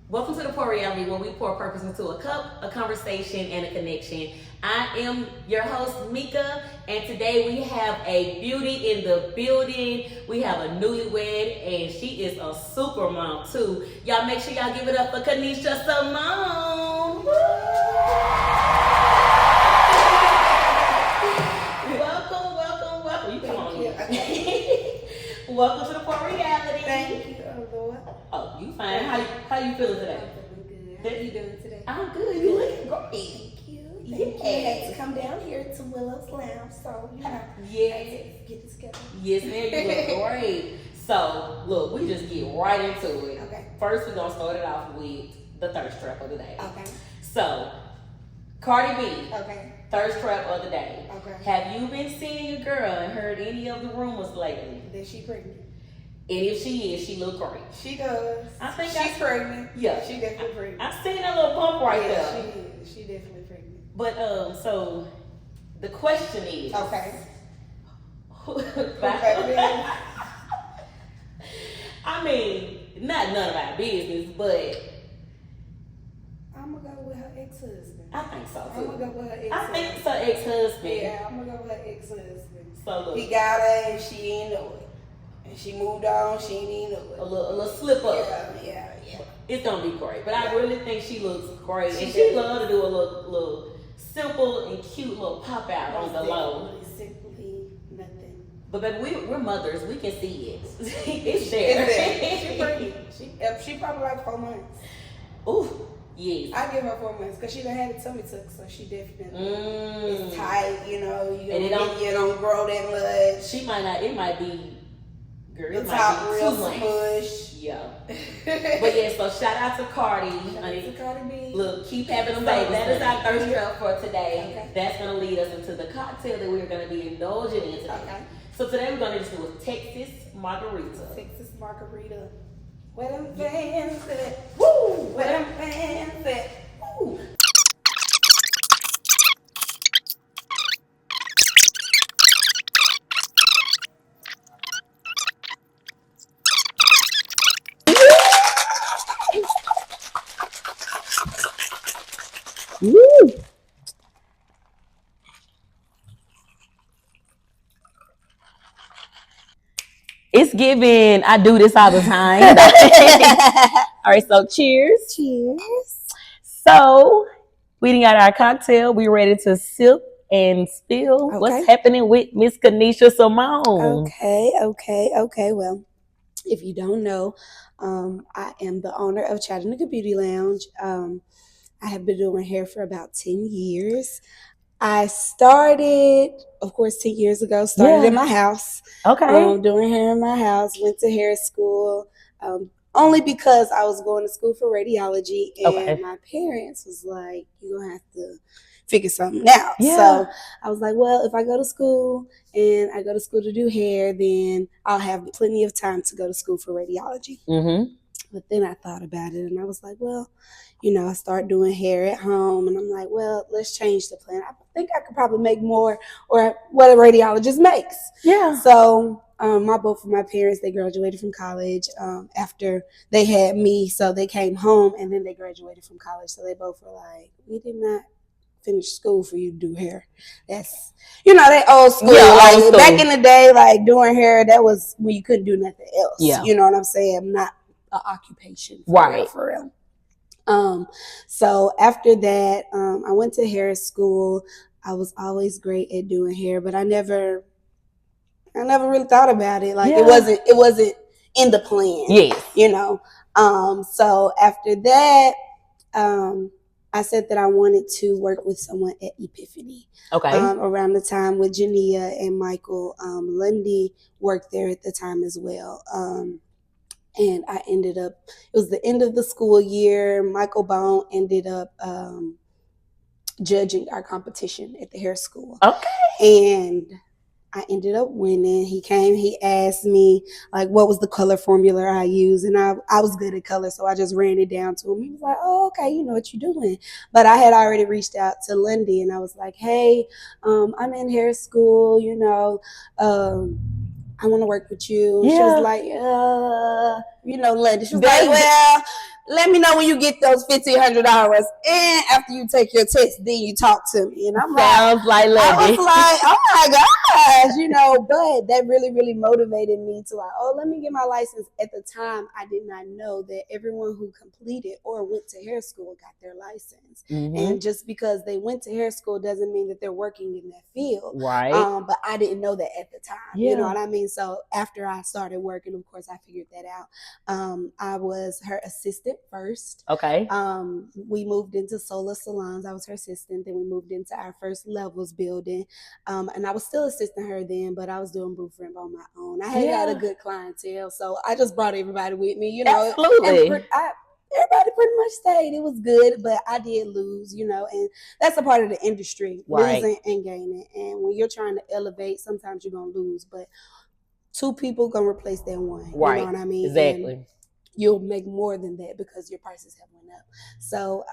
Welcome to the Pour Reality, where we pour purpose into a cup, a conversation, and a connection. I am your host, Mika, and today we have a beauty in the building. We have a newlywed, and she is a super mom too. Y'all make sure y'all give it up for Kanisha Symone. Welcome. You come on in. Welcome to the Pour Reality. Thank you, Lord. Oh, you fine. How you feeling today? I'm feeling good. How you doing today? I'm good. You looking great. Thank you. Thank you. I had to come down here to Willow's Lounge, so you know. Yes. Get this together. Yes, ma'am. You look great. So, look, we just get right into it. Okay. First, we're gonna start it off with the thirst trap of the day. Okay. So, Cardi B. Okay. Thirst trap of the day. Okay. Have you been seeing your girl and heard any of the rumors lately? That she pregnant. And if she is, she look great. She does. I think she's pregnant. Yeah. She definitely pregnant. I've seen a little bump right there. She is. She definitely pregnant. But so the question is. Okay. I mean, not none of our business, but I'm gonna go with her ex-husband. I think so too. I'm gonna go with her ex-husband. I think it's her ex-husband. Yeah, I'm gonna go with her ex-husband. So look, he got her and she ain't know it. And she moved on, she ain't even know it. A little slip up. Yeah. It's gonna be great. But I really think she looks great. And she love to do a little simple and cute little pop out on the low. Simply nothing. But baby, we're mothers. We can see it. It's there. She pregnant. She probably like 4 months. Ooh, yes. I give her 4 months because she done had a tummy tuck, so she definitely is tight. You know, you don't grow that much. She might not. It might be. Girl, the it top might be real smush. Yeah. But yeah, so shout out to Cardi. Cardi B. Look, keep having them babies. That is our thirst trap for today. Okay. That's gonna lead us into the cocktail that we're gonna be indulging in today. Okay. So today we're gonna just do a Texas margarita. Texas margarita. Where them fans at? Woo! Where them fans at? Woo! Woo! It's giving. I do this all the time. All right, so cheers. Cheers. So we done got our cocktail. We ready to sip and spill. Okay. What's happening with Miss Kanisha Symone? Okay. Well, if you don't know, I am the owner of Chattanooga Beauty Lounge. I have been doing hair for about 10 years. I started, of course, 10 years ago, in my house. Okay. Doing hair in my house, went to hair school, only because I was going to school for radiology, and my parents was like, you're going to have to figure something out. Yeah. So I was like, well, if I go to school and I go to school to do hair, then I'll have plenty of time to go to school for radiology. Mm-hmm. But then I thought about it and I was like, well, I started doing hair at home and I'm like, well, let's change the plan. I think I could probably make more or what a radiologist makes. Yeah. So both of my parents, they graduated from college after they had me. So they came home and then they graduated from college. So they both were like, we did not finish school for you to do hair. That's, they old school. Yeah, back in the day, like doing hair, that was when you couldn't do nothing else. Yeah. You know what I'm saying? Not an occupation. For real. So after that, I went to hair school. I was always great at doing hair, but I never really thought about it. Like it wasn't in the plan. Yes. So after that, I said that I wanted to work with someone at Epiphany. Okay. Around the time with Jania and Michael Lundy worked there at the time as well. And I ended up, it was the end of the school year. Michael Bone ended up judging our competition at the hair school. Okay. And I ended up winning. He came, he asked me like what was the color formula I used, and I was good at color, so I just ran it down to him. He was like, oh, okay, you know what you're doing. But I had already reached out to Lindy and I was like, hey, I'm in hair school, I want to work with you. And she was like, Lindy. She was like, well, let me know when you get those $1,500, and after you take your test, then you talk to me. And I'm Sounds like I was Lundy. like, oh my gosh, but that really, really motivated me to like, oh, let me get my license. At the time, I did not know that everyone who completed or went to hair school got their license. And just because they went to hair school doesn't mean that they're working in that field. Right. But I didn't know that at the time. Yeah. You know what I mean? So after I started working, of course, I figured that out. I was her assistant first. Okay. We moved into Solar Salons. I was her assistant. Then we moved into our first levels building. And I was still assisting her then, but I was doing booth rent on my own. I had got a good clientele, so I just brought everybody with me, Absolutely. Everybody pretty much stayed. It was good, but I did lose, and that's a part of the industry, right. Losing and gaining. And when you're trying to elevate, sometimes you're going to lose, but two people going to replace that one. Right. You know what I mean? Exactly. And you'll make more than that because your prices have went up. So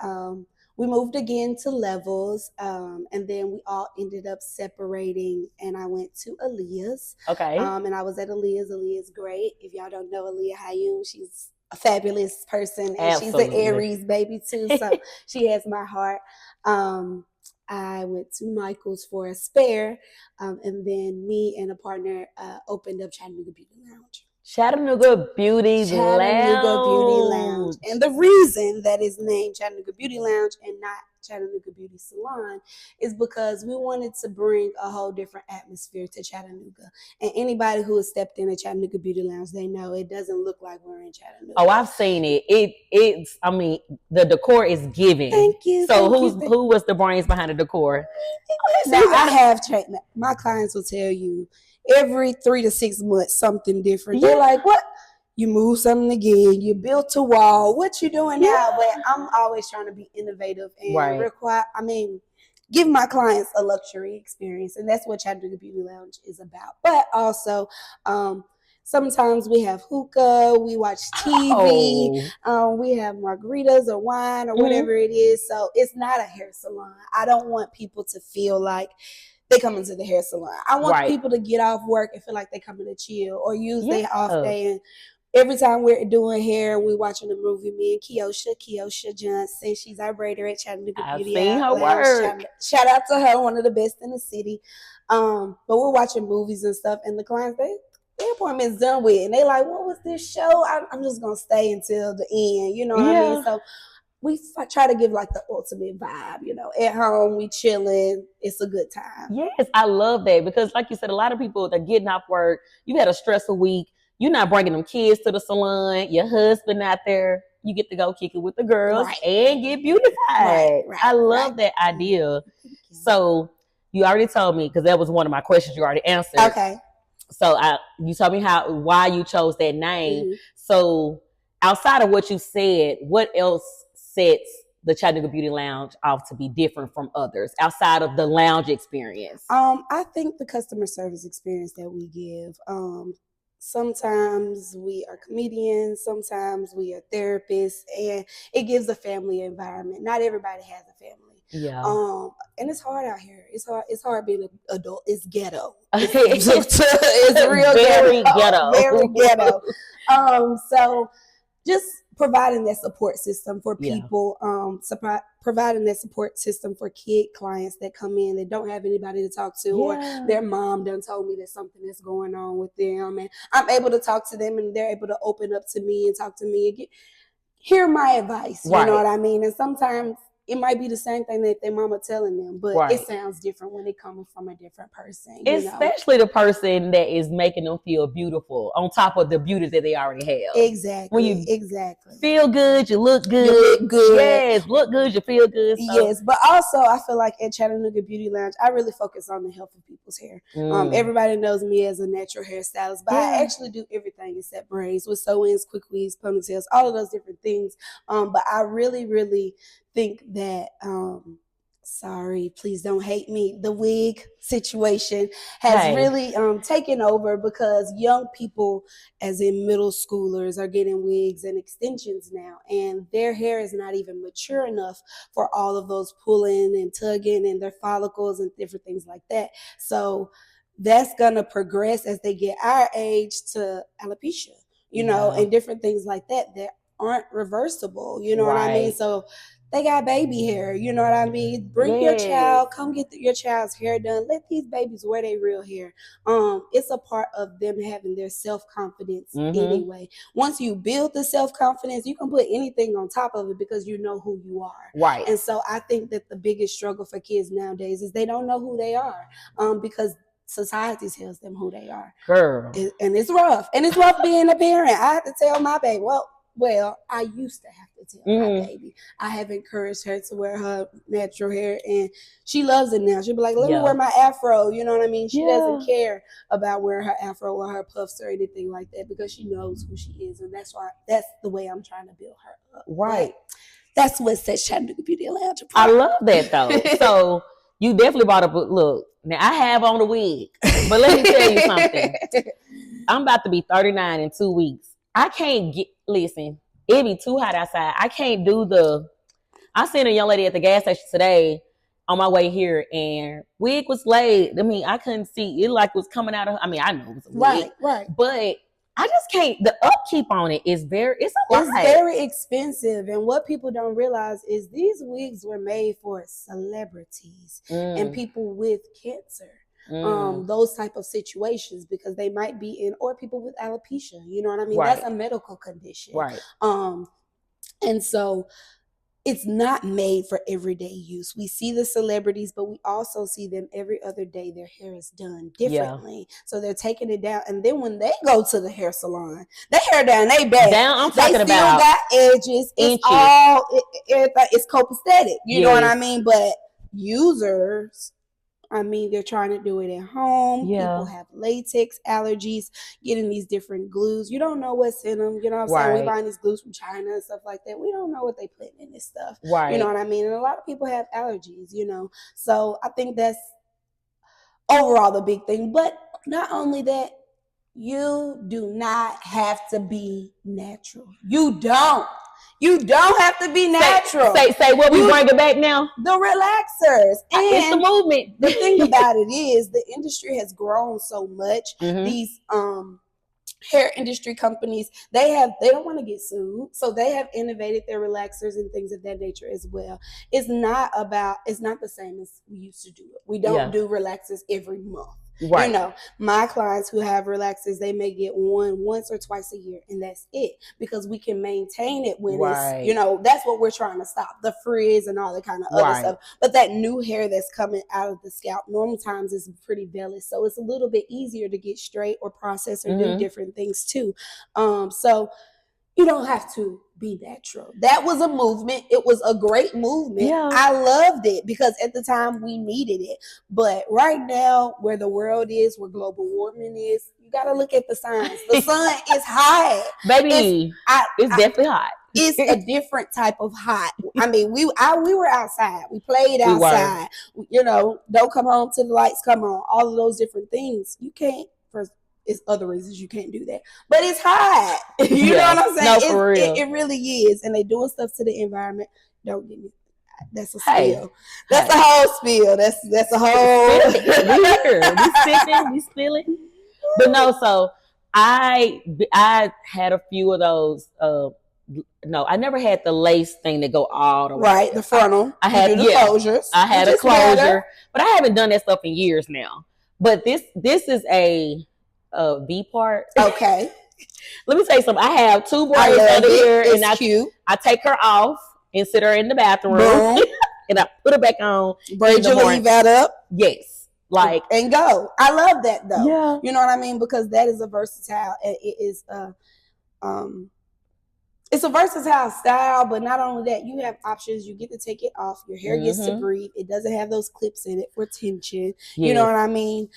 we moved again to levels, and then we all ended up separating, and I went to Aaliyah's. Okay. And I was at Aaliyah's. Aaliyah's great. If y'all don't know Aaliyah Hayun, she's a fabulous person, and Absolutely. She's an Aries baby too, so she has my heart. I went to Michael's for a spare, and then me and a partner opened up Chattanooga Beauty Lounge. Chattanooga Beauty Lounge. And the reason that is named Chattanooga Beauty Lounge and not Chattanooga Beauty Salon is because we wanted to bring a whole different atmosphere to Chattanooga. And anybody who has stepped in a Chattanooga Beauty Lounge, they know it doesn't look like we're in Chattanooga. Oh, I've seen it. It's the decor is giving. Thank you. So who was the brains behind the decor? Now I have trained. My clients will tell you every 3 to 6 months something different. They're like, what? You move something again, you built a wall, what you doing now? But I'm always trying to be innovative and give my clients a luxury experience, and that's what Chattanooga Beauty Lounge is about. But also sometimes we have hookah, we watch TV, we have margaritas or wine or whatever it is. So it's not a hair salon. I don't want people to feel like they come into the hair salon. I want people to get off work and feel like they coming to chill or use their off day. And every time we're doing hair, we're watching a movie. Me and Keosha Johnson, she's our braider at Chattanooga Beauty. I've seen her work. Shout out to her, one of the best in the city. But we're watching movies and stuff, and the clients, their appointment's done with, and they like, what was this show? I'm just gonna stay until the end. You know what I mean? So we try to give like the ultimate vibe, at home, we chilling. It's a good time. Yes, I love that because like you said, a lot of people, they're getting off work. You had a stressful week. You're not bringing them kids to the salon. Your husband out there. You get to go kick it with the girls and get beautified. I love that idea. So you already told me, because that was one of my questions you already answered. Okay. So you told me why you chose that name. Mm-hmm. So outside of what you said, what else sets the Chattanooga Beauty Lounge off to be different from others outside of the lounge experience? I think the customer service experience that we give. Sometimes we are comedians, sometimes we are therapists, and it gives a family environment. Not everybody has a family. Yeah. And it's hard out here. It's hard being an adult. It's ghetto. It's real ghetto. Very ghetto. So just providing that support system for people, providing that support system for kid clients that come in that don't have anybody to talk to, or their mom done told me that something is going on with them, and I'm able to talk to them, and they're able to open up to me and talk to me and hear my advice. You know what I mean? And sometimes it might be the same thing that their mama telling them, but it sounds different when it coming from a different person. Especially the person that is making them feel beautiful on top of the beauty that they already have. Exactly. When you feel good, you look good. Yes, look good, you feel good. So. Yes, but also I feel like at Chattanooga Beauty Lounge, I really focus on the health of people's hair. Everybody knows me as a natural hairstylist, but I actually do everything except braids, with sew-ins, quick weaves, ponytails, all of those different things. But I really, really think that sorry, please don't hate me, the wig situation has really taken over, because young people, as in middle schoolers, are getting wigs and extensions now, and their hair is not even mature enough for all of those pulling and tugging and their follicles and different things like that. So that's gonna progress as they get our age to alopecia, and different things like that aren't reversible. You know what I mean? So they got baby hair. You know what I mean? Bring your child, come get your child's hair done. Let these babies wear their real hair. It's a part of them having their self-confidence anyway. Once you build the self-confidence, you can put anything on top of it because you know who you are. Right. And so I think that the biggest struggle for kids nowadays is they don't know who they are, because society tells them who they are. Girl. And it's rough. And it's rough being a parent. I have to tell my baby, well, I used to have to tell my baby. I have encouraged her to wear her natural hair, and she loves it now. She'll be like, let me wear my afro. You know what I mean? She doesn't care about wearing her afro or her puffs or anything like that because she knows who she is. And that's the way I'm trying to build her up. Right. That's what sets Chattanooga Beauty Lounge I apart. love that, though. So you definitely bought a book. Look, now I have on a wig, but let me tell you something. I'm about to be 39 in 2 weeks. I can't listen, it be too hot outside. I can't do I seen a young lady at the gas station today on my way here, and wig was laid. I mean, I couldn't see it, like it was coming out of, I mean, I know it was a wig. Right. But I just can't, the upkeep on it is it's a lot. It's very expensive. And what people don't realize is these wigs were made for celebrities and people with cancer. Those type of situations, because they might be in, or people with alopecia, you know what I mean? Right. That's a medical condition. Right. And so it's not made for everyday use. We see the celebrities, but we also see them every other day. Their hair is done differently. Yeah. So they're taking it down. And then when they go to the hair salon, their hair down, they back. I'm talking they still about got edges. It's all, everything. It's copacetic. You know what I mean? But users, I mean, they're trying to do it at home. Yeah. People have latex allergies, getting these different glues. You don't know what's in them. You know what I'm saying? We buying these glues from China and stuff like that. We don't know what they putting in this stuff. Right. You know what I mean? And a lot of people have allergies, you know. So I think that's overall the big thing. But not only that, you do not have to be natural. You don't. You don't have to be natural. Say what we bringing back now? The relaxers. And it's the movement. The thing about it is the industry has grown so much. These hair industry companies, they don't want to get sued. So they have innovated their relaxers and things of that nature as well. It's not the same as we used to do it. We don't do relaxers every month. Right. You know, my clients who have relaxers, they may get one once or twice a year, and that's it, because we can maintain it when it's, you know, that's what we're trying to stop, the frizz and all that kind of other stuff. But that new hair that's coming out of the scalp normal times is pretty vellus, so it's a little bit easier to get straight or process or do different things too. So you don't have to be natural. That was a movement. It was a great movement. Yeah. I loved it because at the time we needed it. But right now, where the world is, where global warming is, you got to look at the signs. The sun is hot. Baby, it's definitely hot. It's a different type of hot. I mean, we were outside. We played outside. You know, don't come home till the lights come on. All of those different things. You can't. It's other reasons you can't do that, but it's hot. You know what I'm saying? No, for real. It really is, and they doing stuff to the environment. Don't get me. That's a spill. That's a whole spill. That's a whole. We spilling. But no, so I had a few of those. No, I never had the lace thing that go all the way. Right, the frontal. I had the closures. I had a closure, but I haven't done that stuff in years now. But this is a V part. Okay. Let me tell you something. I have two braids under here, and I take her off and sit her in the bathroom, and I put her back on. Braid your leave that up. Yes, and go. I love that though. Yeah, you know what I mean, because that is a versatile. It is it's a versatile style, but not only that, you have options. You get to take it off. Your hair gets to breathe. It doesn't have those clips in it for tension. Yes. You know what I mean?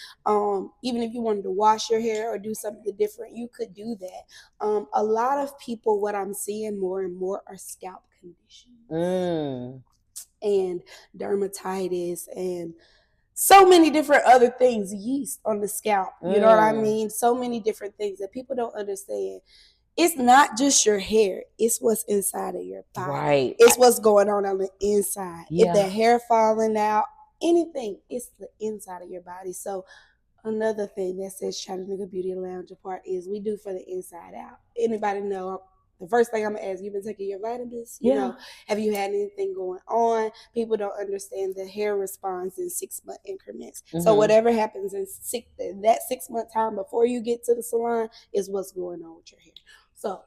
Even if you wanted to wash your hair or do something different, you could do that. A lot of people, what I'm seeing more and more are scalp conditions and dermatitis and so many different other things, yeast on the scalp. You know what I mean? So many different things that people don't understand. It's not just your hair. It's what's inside of your body. Right. It's what's going on the inside. Yeah. If the hair falling out, anything, it's the inside of your body. So another thing that sets Chattanooga Beauty Lounge apart is we do for the inside out. Anybody know the first thing I'm gonna ask, you been taking your vitamins? You know, have you had anything going on? People don't understand the hair responds in 6-month increments. So whatever happens in that 6-month time before you get to the salon is what's going on with your hair. So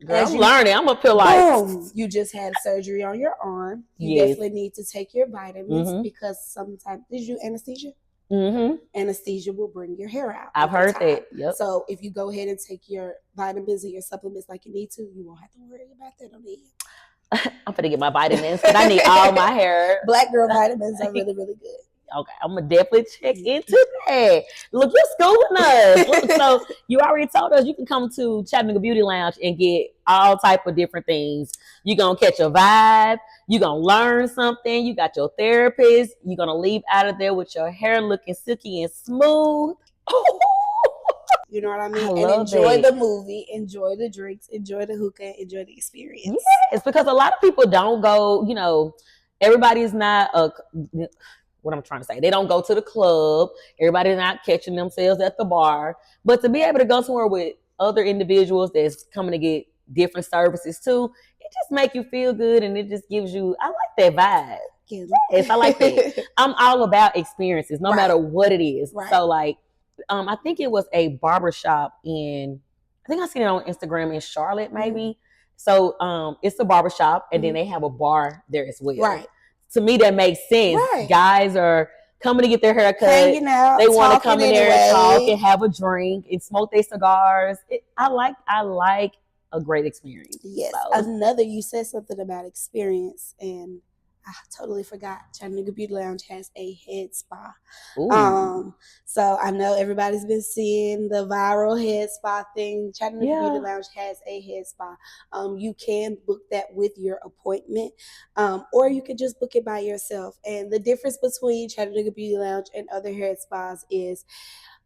girl, I'm learning. I'm gonna feel boom, you just had surgery on your arm. You definitely need to take your vitamins because sometimes, did you anesthesia? Anesthesia will bring your hair out. I've heard that. Yep. So if you go ahead and take your vitamins and your supplements like you need to, you won't have to worry about that on the end. I'm gonna get my vitamins because I need all my hair. Black girl vitamins are really, really good. Okay, I'm gonna definitely check into that. Look, you're schooling us. Look, so you already told us you can come to Chattanooga Beauty Lounge and get all type of different things. You're gonna catch a vibe. You're gonna learn something. You got your therapist. You're gonna leave out of there with your hair looking silky and smooth. You know what I mean? And enjoy the movie, enjoy the drinks, enjoy the hookah, enjoy the experience. Yes, because a lot of people don't go. You know, everybody's not a. What I'm trying to say, they don't go to the club. Everybody's not catching themselves at the bar. But to be able to go somewhere with other individuals that's coming to get different services too, it just make you feel good, and it just gives you. I like that vibe. Yes, I like that. I'm all about experiences, no matter what it is. So like, I think it was a barbershop in. I think I seen it on Instagram in Charlotte, maybe. So it's a barbershop, and then they have a bar there as well. Right. To me, that makes sense. Right. Guys are coming to get their hair cut. Hanging out, they want to come in there and talk and have a drink and smoke their cigars. I like a great experience. Yes. So. You said something about experience, and I totally forgot. Chattanooga Beauty Lounge has a head spa. So I know everybody's been seeing the viral head spa thing. Chattanooga Beauty Lounge has a head spa. You can book that with your appointment, or you could just book it by yourself. And the difference between Chattanooga Beauty Lounge and other head spas is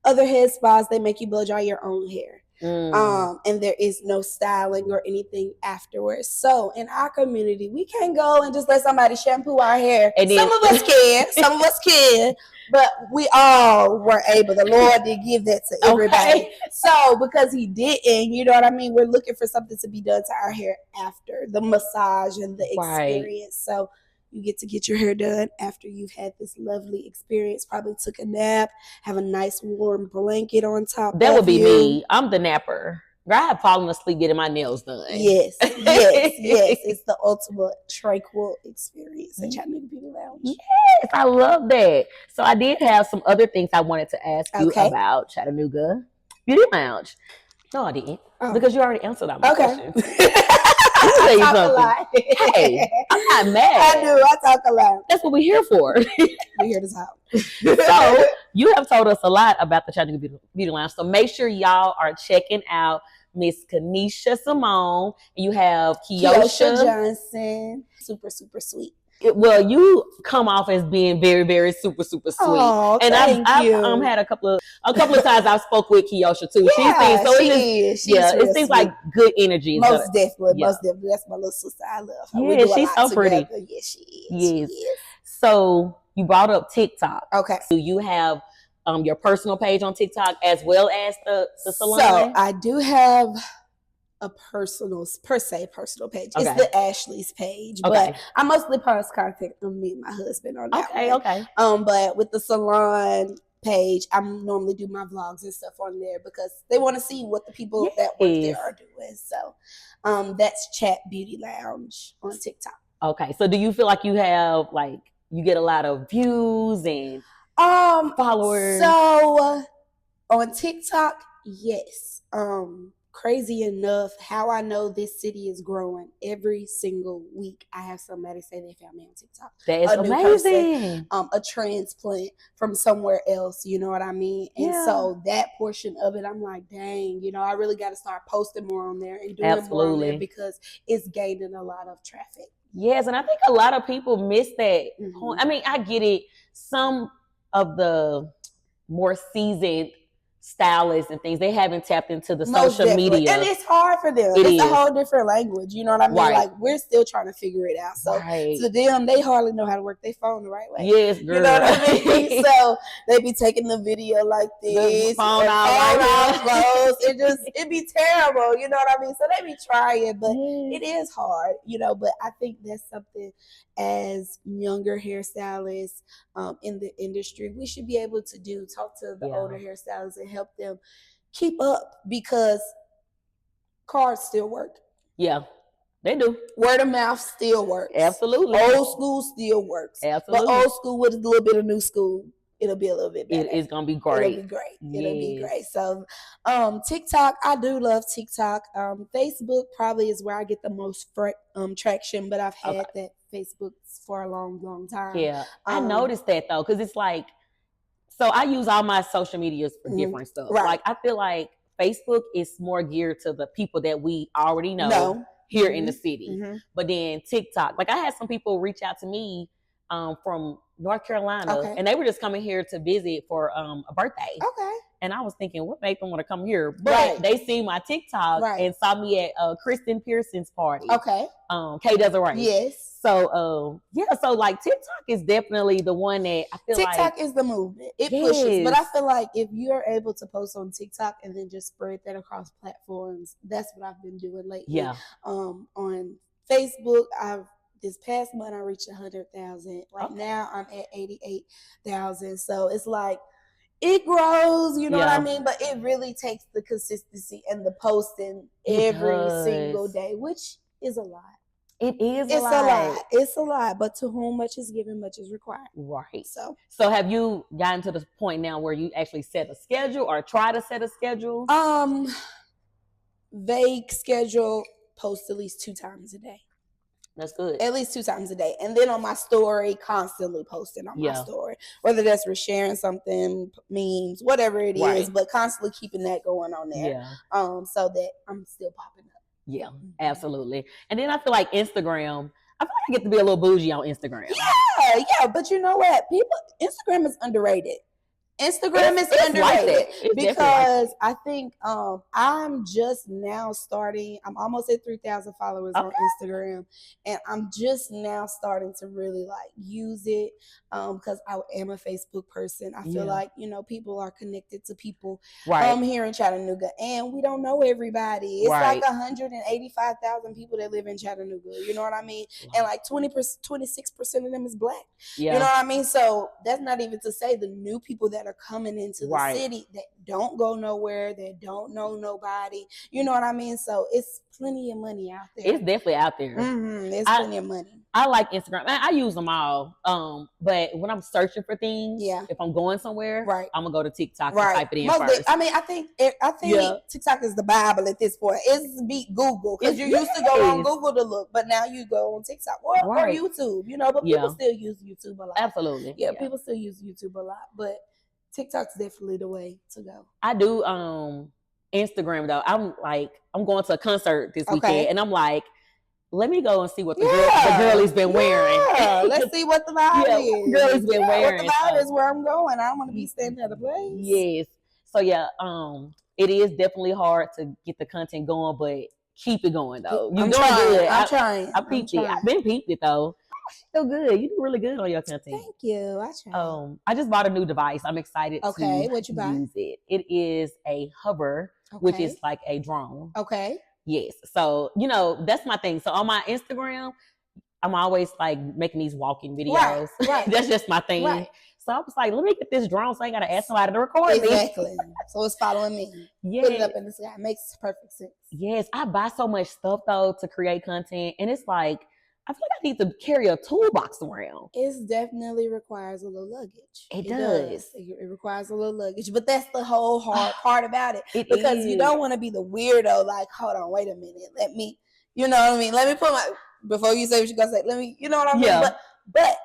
other head spas, they make you blow dry your own hair. And there is no styling or anything afterwards. So in our community, we can't go and just let somebody shampoo our hair. And some of us can, but we all were able. The Lord did give that to everybody. So because he didn't, you know what I mean? We're looking for something to be done to our hair after the massage and the experience. So you get to get your hair done after you've had this lovely experience. Probably took a nap, have a nice warm blanket on top. That would be me. I'm the napper. I have fallen asleep getting my nails done. Yes. It's the ultimate tranquil experience at Chattanooga Beauty Lounge. Yes, I love that. So I did have some other things I wanted to ask you about Chattanooga Beauty Lounge. No, I didn't. Because you already answered all my questions. I talk a lot. Hey, I'm not mad. I do. I talk a lot. That's what we're here for. We're here to talk. So you have told us a lot about the Chattanooga Beauty Lounge. So make sure y'all are checking out Miss Kanisha Symone. You have Kiosha Johnson. Super, super sweet. Well, you come off as being very, very super, super sweet. Oh, and I've had a couple of times I spoke with Kiosha too. Yeah, it seems like good energy. Most definitely. That's my little sister. I love her. Yeah, she's so pretty. Yes, she is. Yes. So you brought up TikTok. Okay. Do you have your personal page on TikTok as well as the salon? So I do have a personal page. Okay. It's the Ashley's page, but I mostly post content on me and my husband on that one. Okay. But with the salon page, I normally do my vlogs and stuff on there because they want to see what the people that work there are doing. So that's Chat Beauty Lounge on TikTok. Okay. So do you feel like you have you get a lot of views and followers? So on TikTok, yes. Crazy enough, how I know this city is growing every single week. I have somebody say they found me on TikTok. That is amazing. A transplant from somewhere else, you know what I mean? And so that portion of it, I'm like, dang, I really got to start posting more on there and doing more on there because it's gaining a lot of traffic. Yes, and I think a lot of people miss that point. I mean, I get it. Some of the more seasoned stylists and things, they haven't tapped into the Most social definitely. media. And it's hard for them. It's a whole different language. You know what I mean? Right. Like, we're still trying to figure it out. So to them, they hardly know how to work their phone the right way. Yes, girl. You know what I mean? So they be taking the video like this, the phone out close. It be terrible. You know what I mean? So they be trying, but it is hard. You know, but I think that's something as younger hairstylists in the industry, we should be able to do. Talk to the older hairstylists and help them keep up, because cards still work. Yeah, they do. Word of mouth still works. Absolutely. Old school still works. Absolutely. But old school with a little bit of new school, it'll be a little bit better. It is gonna be great. It'll be great. Yes. It'll be great. So TikTok, I do love TikTok. Facebook probably is where I get the most traction, but I've had that Facebook for a long time. Yeah. I noticed that though, because it's like, so I use all my social medias for different stuff. Right. Like, I feel like Facebook is more geared to the people that we already know here in the city. But then TikTok, like, I had some people reach out to me from North Carolina, and they were just coming here to visit for a birthday. Okay. And I was thinking, what made them want to come here? But they see my TikTok and saw me at Kristen Pearson's party. Okay. Kay Desiree. Yes. So, so like TikTok is definitely the one that I feel TikTok is the movement. It pushes. But I feel like if you're able to post on TikTok and then just spread that across platforms, that's what I've been doing lately. Yeah. On Facebook, this past month I reached 100,000. Right now I'm at 88,000. So it's like, it grows, you know what I mean? But it really takes the consistency and the posting every single day, which is a lot. It is a lot. It's a lot. But to whom much is given, much is required. Right. So have you gotten to the point now where you actually set a schedule or try to set a schedule? Vague schedule, post at least 2 times a day. That's good. At least 2 times a day. And then on my story, constantly posting on my story. Whether that's for sharing something, memes, whatever it is, but constantly keeping that going on there. So that I'm still popping up. Yeah, absolutely. And then I feel like Instagram, I feel like I get to be a little bougie on Instagram. Yeah. But you know what? Instagram is underrated. Instagram is underrated because I think I'm just now starting. I'm almost at 3,000 followers on Instagram, and I'm just now starting to really like use it because I am a Facebook person. I feel like, you know, people are connected to people here in Chattanooga, and we don't know everybody. It's like 185,000 people that live in Chattanooga. You know what I mean? And like 26% of them is Black. You know what I mean? So that's not even to say the new people that are coming into the city that don't go nowhere, that don't know nobody. You know what I mean? So it's plenty of money out there. It's definitely out there. It's plenty of money. I like Instagram. I use them all. But when I'm searching for things, if I'm going somewhere, I'm gonna go to TikTok and type it in first. I think TikTok is the Bible at this point. It's beat Google because you used to go on Google to look, but now you go on TikTok or YouTube. You know, but people still use YouTube a lot. Absolutely. Yeah, people still use YouTube a lot, but TikTok's definitely the way to go. I do Instagram though. I'm going to a concert this weekend, and I'm like, let me go and see what the girly's been wearing. Let's see what the vibe is. What the girly's been wearing. What the vibe is where I'm going. I don't want to be standing at a place. Yes. So it is definitely hard to get the content going, but keep it going though. You're doing good. I'm trying. I peeped it. I've been peeped it though. So good. You do really good on your content. Thank you. I try. I just bought a new device. I'm excited to what you buy? Use it. It is a hover, which is like a drone. Okay. Yes. So, you know, that's my thing. So on my Instagram, I'm always like making these walking videos. Right. That's just my thing. Right. So I was like, let me get this drone so I ain't got to ask somebody to record me. Exactly. So it's following me. Put it up in the sky. Makes perfect sense. Yes. I buy so much stuff though to create content. And it's like, I feel like I need to carry a toolbox around. It definitely requires a little luggage. It does. It requires a little luggage. But that's the whole hard part about it. Because you don't want to be the weirdo, like, hold on, wait a minute. Let me, you know what I mean? Let me put my, before you say what you're going to say, let me, you know what I mean? Yeah. But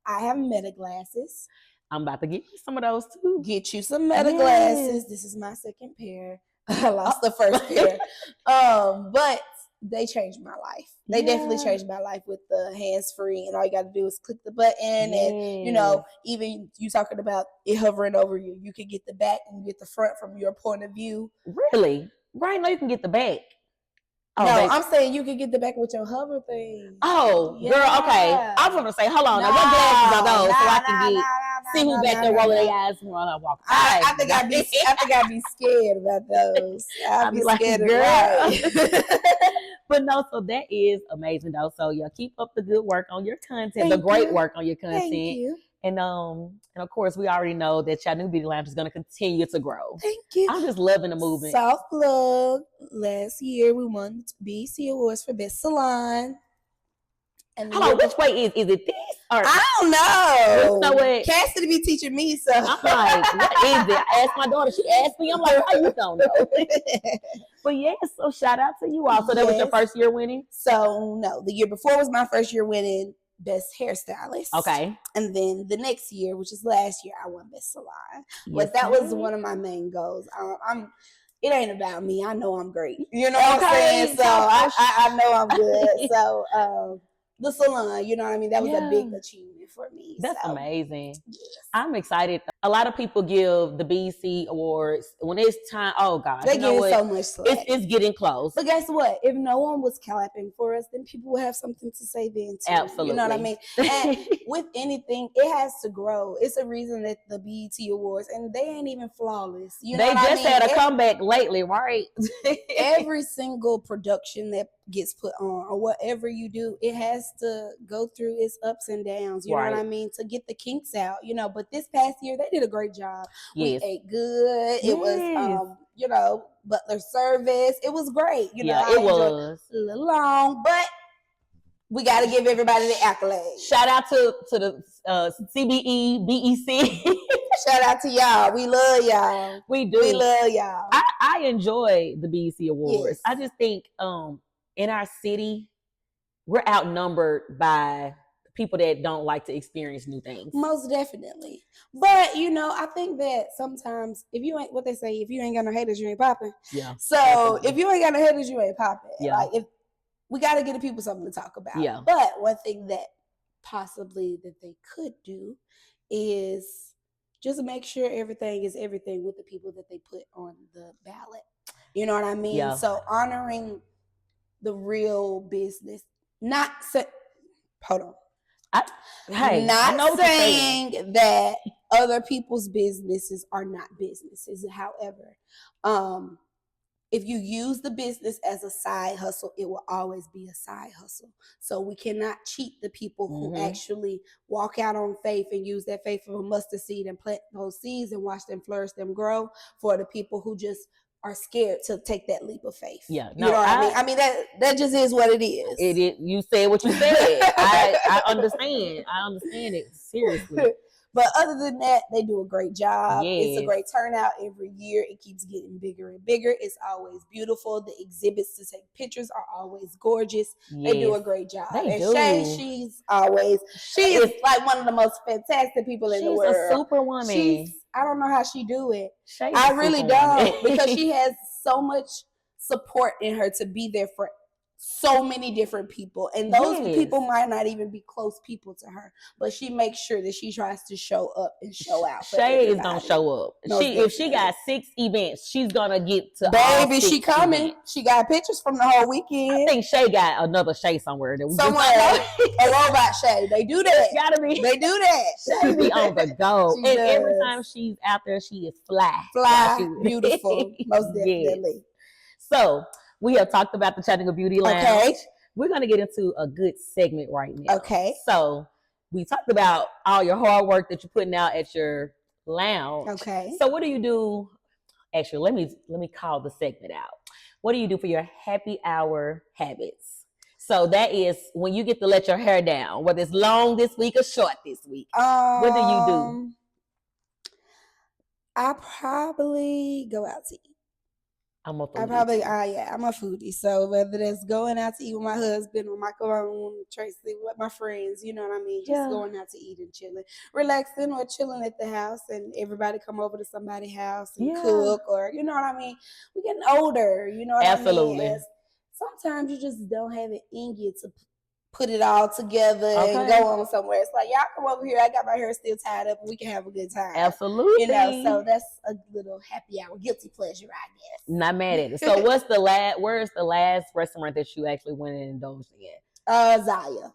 I have Meta glasses. I'm about to get you some of those too. Get you some Meta glasses. This is my second pair. I lost the first pair. But they changed my life. They definitely changed my life with the hands-free, and all you got to do is click the button, and, you know, even you talking about it hovering over you, you can get the back and get the front from your point of view. Really? Right now you can get the back. Oh, no, I'm saying you can get the back with your hover thing. Oh, yeah. Girl, okay. I was going to say, hold on. Now, what glasses are those so I can see who's back there rolling their eyes while I walk? I think I'd be scared about those. I'd be like, scared girl. But no, so that is amazing though. So yeah, keep up the good work on your content, the great work on your content. Thank you. And of course, we already know that Chattanooga Beauty Lounge is going to continue to grow. Thank you. I'm just loving the movement. Soft plug. Last year, we won BET Awards for Best Salon. And hold on, which way is it this? Or I don't know. You know what? Cassidy be teaching me, so I'm like, what is it? I asked my daughter. She asked me. I'm like, how you don't know? But yeah, so shout out to you all. So that was your first year winning? So no, the year before was my first year winning Best Hairstylist. Okay. And then the next year, which is last year, I won Best Salon. But that was one of my main goals. It ain't about me. I know I'm great. You know what I'm saying? So I know I'm good. So the salon, you know what I mean? That was a big achievement for me. That's amazing. Yes. I'm excited. A lot of people give the BET Awards when it's time. Oh God, they give so much slack. It's getting close. But guess what? If no one was clapping for us, then people would have something to say then too. Absolutely. You know what I mean? And with anything, it has to grow. It's a reason that the BET Awards, and they ain't even flawless. You know they just had a comeback lately, right? Every single production that gets put on or whatever you do, it has to go through its ups and downs. You know what I mean? To get the kinks out, you know. But this past year, they did a great job. Yes. We ate good. It was, you know, butler service. It was great. You know, it was a little long, but we got to give everybody the accolades. Shout out to the CBE, BEC. Shout out to y'all. We love y'all. We do. We love y'all. I enjoy the BEC Awards. Yes. I just think in our city, we're outnumbered by people that don't like to experience new things. Most definitely. But, you know, I think that sometimes if you ain't, what they say, if you ain't got no haters, you ain't popping. Yeah. So definitely. If you ain't got no haters, you ain't popping. Yeah. Like, if we got to give the people something to talk about. Yeah. But one thing that possibly that they could do is just make sure everything is everything with the people that they put on the ballot. You know what I mean? Yeah. So honoring the real business, hold on. Not saying that other people's businesses are not businesses. However, if you use the business as a side hustle, it will always be a side hustle. So we cannot cheat the people who actually walk out on faith and use that faith of a mustard seed and plant those seeds and watch them flourish, them grow, for the people who just are scared to take that leap of faith. Yeah. No, you know what I mean? I mean, that just is what it is. It is. You said what you said. I understand. I understand it. Seriously. But other than that, they do a great job. Yes. It's a great turnout every year. It keeps getting bigger and bigger. It's always beautiful. The exhibits to take pictures are always gorgeous. Yes. They do a great job. They and do. She is like one of the most fantastic people in the world. She's a superwoman. I don't know how she do it. I really don't, because she has so much support in her to be there for so many different people, and those people might not even be close people to her, but she makes sure that she tries to show up and show out. Shay is gonna show up. If she got 6 events, she's gonna get to. Baby, she coming. Events. She got pictures from the whole weekend. I think Shay got another Shay somewhere. A robot Shay. They do that. Gotta be. They do that. Shay be on the go, and every time she's out there, she is fly, beautiful, most definitely. Yes. So. We have talked about the Chattanooga Beauty Lounge. Okay. We're going to get into a good segment right now. Okay. So we talked about all your hard work that you're putting out at your lounge. Okay. So what do you do? Actually, let me call the segment out. What do you do for your happy hour habits? So that is when you get to let your hair down, whether it's long this week or short this week. What do you do? I probably go out to eat. I'm a foodie. I'm a foodie. So whether that's going out to eat with my husband or Macaron, Tracy, with my friends, you know what I mean? Just going out to eat and chilling, relaxing, or chilling at the house, and everybody come over to somebody's house and cook, or you know what I mean? We're getting older, you know what I mean? sometimes you just don't have it in you to put it all together and go on somewhere. It's like, y'all come over here. I got my hair still tied up and we can have a good time. Absolutely. You know, so that's a little happy hour, guilty pleasure, I guess. Not mad at it. So where's the last restaurant that you actually went and indulged in? Zaya.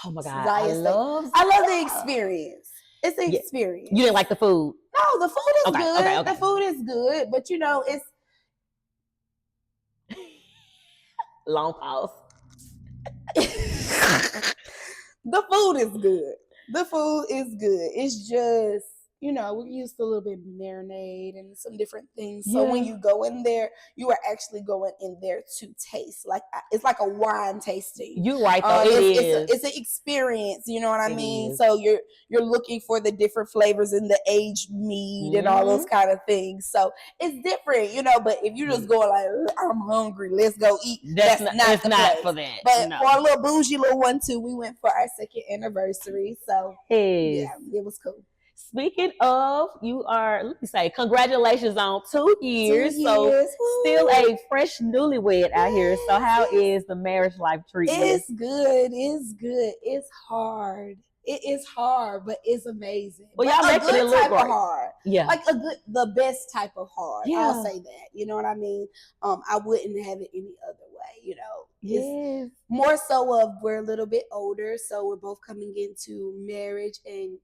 Oh my God. I love the experience. It's the experience. You didn't like the food? No, the food is good. Okay. The food is good, but you know, it's long pause. The food is good. The food is good. It's just, you know, we're used to a little bit of marinade and some different things. So when you go in there, you are actually going in there to taste. Like it's like a wine tasting. You're right, though. It's an experience. You know what I mean? So you're looking for the different flavors in the aged meat and all those kind of things. So it's different, you know. But if you're just going like, I'm hungry, let's go eat. That's not for that. But for a little bougie little one too, we went for our 2nd anniversary. So yeah, it was cool. Speaking of, you are, let me say, congratulations on 2 years. 2 years. So woo. Still a fresh newlywed out here. So how is the marriage life treating you? It's good. It's good. It's hard. It is hard, but it's amazing. Well, y'all making it look right. Hard. Yeah. Like the best type of hard. Yeah. I'll say that. You know what I mean? I wouldn't have it any other way, you know. It's more so of we're a little bit older, so we're both coming into marriage and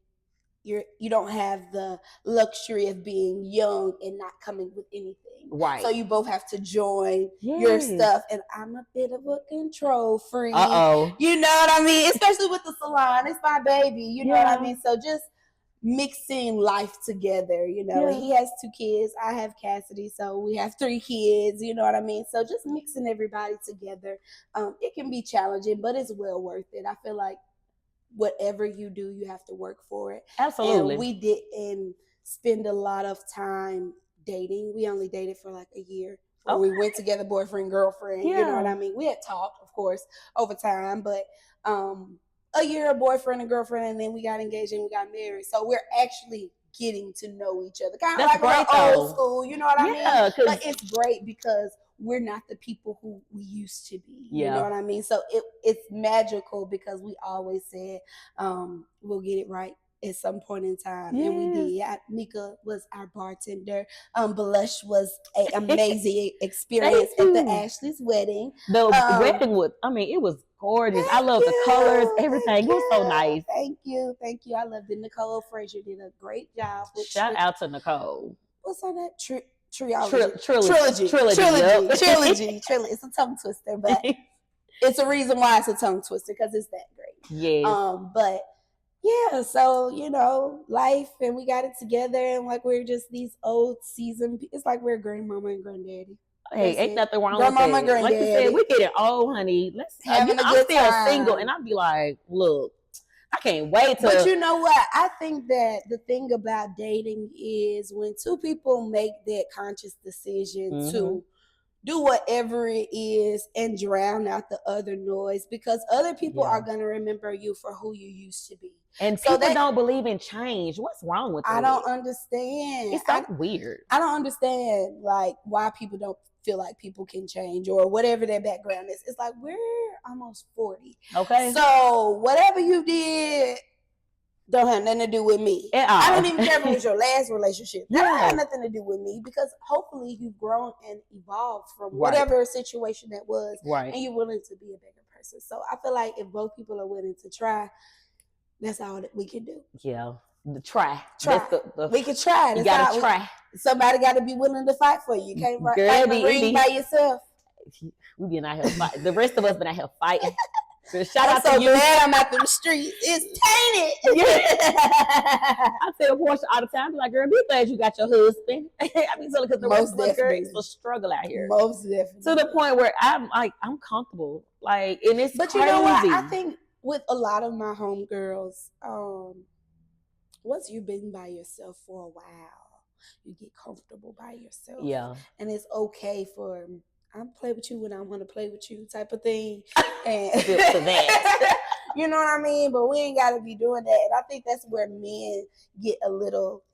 you don't have the luxury of being young and not coming with anything. Right. So you both have to join your stuff. And I'm a bit of a control freak. Uh-oh. You know what I mean? Especially with the salon. It's my baby. You know what I mean? So just mixing life together, you know. He has 2 kids. I have Cassidy. So we have 3 kids. You know what I mean? So just mixing everybody together. It can be challenging, but it's well worth it. I feel like whatever you do, you have to work for it. Absolutely. And we didn't spend a lot of time dating. We only dated for like a year. We went together, boyfriend, girlfriend. You know what I mean? We had talked, of course, over time, but a year of boyfriend and girlfriend, and then we got engaged and we got married. So we're actually getting to know each other. Kind of like old school, you know what I mean? But it's great because we're not the people who we used to be. You know what I mean? So it's magical because we always said we'll get it right at some point in time. And we did. Mika was our bartender. Blush was an amazing experience at the Ashley's wedding. The wedding was, it was gorgeous. I love the colors, everything. It was so nice. Thank you. I loved it. Nicole Frazier did a great job. Shout out to Nicole. What's on that? Trilogy. It's a tongue twister, but it's a reason why it's a tongue twister because it's that great. Yes. But yeah, so you know, life, and we got it together, and like we're just these old seasoned. It's like we're grandmama and granddaddy. Hey, ain't nothing wrong with that. Granddaddy. Like you said, we get it all, honey. I'm still single, and I'd be like, look. I can't wait to. But you know what? I think that the thing about dating is when 2 people make that conscious decision to do whatever it is and drown out the other noise, because other people are going to remember you for who you used to be. And so people don't believe in change. What's wrong with that? I don't understand. It's so weird. I don't understand like why people don't feel like people can change or whatever their background is. It's like we're almost 40. Okay. So whatever you did don't have nothing to do with me. I don't even care if it was your last relationship. That don't have nothing to do with me because hopefully you've grown and evolved from whatever situation that was. And you're willing to be a bigger person. So I feel like if both people are willing to try, that's all that we can do. Yeah. Try. We can try. You gotta try. Somebody got to be willing to fight for you. You can't fight the ring by yourself. We been out here fighting. The rest of us been out here fighting. So shout out to you. Glad I'm out the streets. It's tainted. I tell Portia all the time, I'm like, girl, be glad you got your husband. I mean, so because the rest of us girls will struggle out here. Most definitely. To the point where I'm comfortable. Like, and it's but crazy. You know what? I think with a lot of my homegirls, once you've been by yourself for a while, you get comfortable by yourself. Yeah. And it's okay for I'm play with you when I want to play with you type of thing. And you know what I mean? But we ain't got to be doing that. And I think that's where men get a little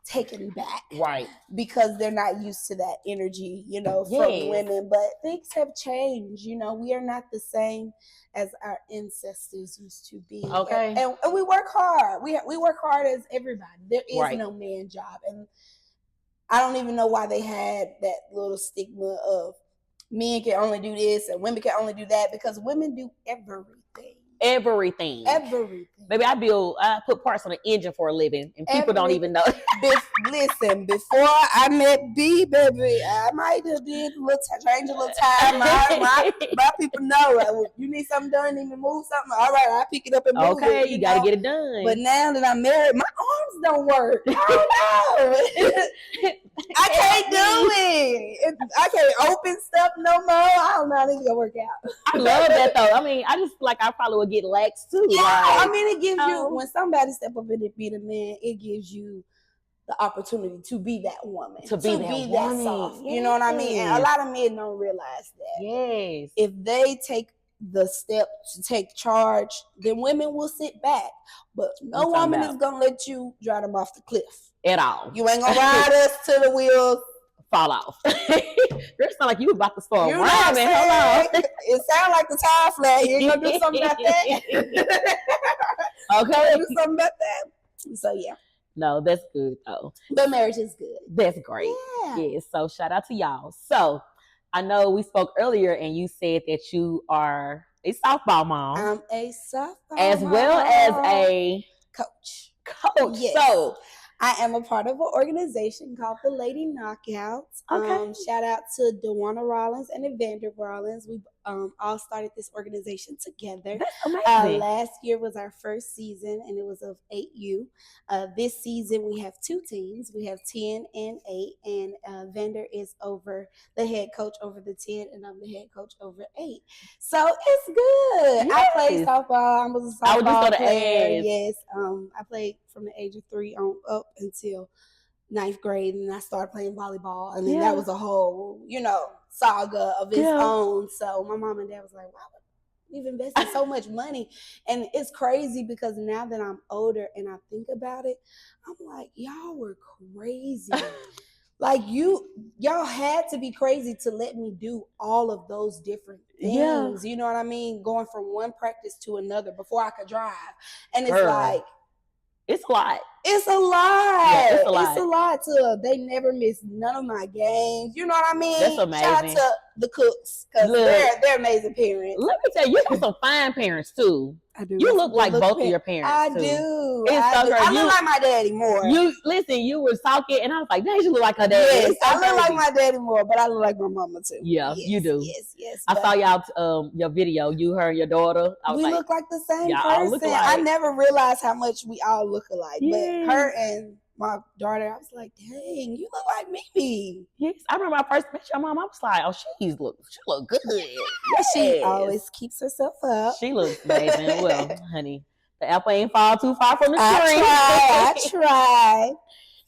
taken back, right? Because they're not used to that energy, from women. But things have changed. We are not the same as our ancestors used to be. Okay, and we work hard. We work hard as everybody. There is no man job, and I don't even know why they had that little stigma of men can only do this and women can only do that, because women do everything. Everything. Maybe I put parts on an engine for a living, and people don't even know. Listen, before I met B, baby, I might have did change a little time. My people know you need something done, need to move something. All right, I pick it up and move it. Okay, you gotta get it done. But now that I'm married, my arms don't work. I don't know. I can't do it. I can't open stuff no more. I don't know how this gonna work out. I love that though. I mean, I just like I probably would get lax too. Yeah, I mean, it gives you, when somebody step up and be the man, it gives you the opportunity to be that woman, to be that soft. Yes. You know what I mean? And a lot of men don't realize that. Yes. If they take the step to take charge, then women will sit back. But no woman is gonna let you drive them off the cliff at all. You ain't gonna ride us till the wheels fall off. It sound like you about to start rhyming. Hold on. It sound like the tire flat. You ain't gonna do something about that. Okay, do something about that. So yeah. No, that's good though. But marriage is good. That's great. Yeah. So shout out to y'all. So I know we spoke earlier, and you said that you are a softball mom. I'm a softball as well as a coach. Yes. So I am a part of an organization called the Lady Knockouts. Okay. Shout out to Dewana Rollins and Evander Rollins. We all started this organization together. That's amazing. Last year was our first season, and it was of 8U. This season we have 2 teams. We have 10 and 8, and Vander is over the head coach over the 10, and I'm the head coach over 8. So it's good. Yes. I played softball. I was a softball player. Ask. Yes. I played from the age of 3 on up until 9th grade, and I started playing volleyball, and then that was a whole, saga of its own. So my mom and dad was like, "Why would we've invested so much money?" And it's crazy because now that I'm older and I think about it, I'm like, y'all were crazy. Like y'all had to be crazy to let me do all of those different things. You know what I mean? Going from one practice to another before I could drive, and it's like. It's a lot. It's a lot. Yeah, it's a lot. It's a lot. They never miss none of my games. You know what I mean? That's amazing. Shout out to the cooks, because they're amazing parents. Let me tell you, you got some fine parents too. I do. You look like both of your parents. I too. Do. I look like my daddy more. You were talking, and I was like, "Dang, you look like her daddy." Yes, I look like my daddy more, but I look like my mama too. Yeah, yes, you do. Yes. I saw y'all your video. You, her, and your daughter. We look like the same person. I never realized how much we all look alike. But her and my daughter, I was like, "Dang, you look like Mimi." Yes, I remember I first met your mom. I was like, "Oh, she look good." Yes. She always keeps herself up. She looks amazing. Well, honey, the apple ain't fall too far from the tree. I tried.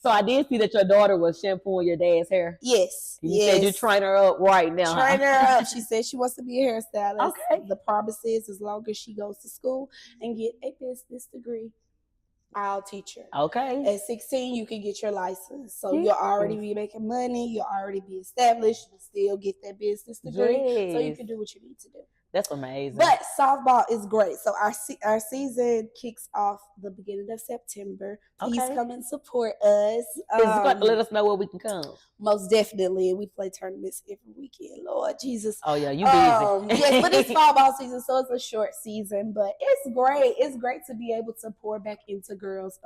So I did see that your daughter was shampooing your dad's hair. Yes. You said you train her up right now. Train her up. She said she wants to be a hairstylist. Okay. The promise is, as long as she goes to school and get a business degree, I'll teach her. Okay. At 16, you can get your license. So you'll already be making money. You'll already be established. You'll still get that business degree. Yes. So you can do what you need to do. That's amazing. But softball is great. So our season kicks off the beginning of September. Please come and support us. Let us know where we can come. Most definitely. We play tournaments every weekend. Lord Jesus. Oh yeah, you busy. Yes, but it's softball season, so it's a short season. But it's great. It's great to be able to pour back into girls.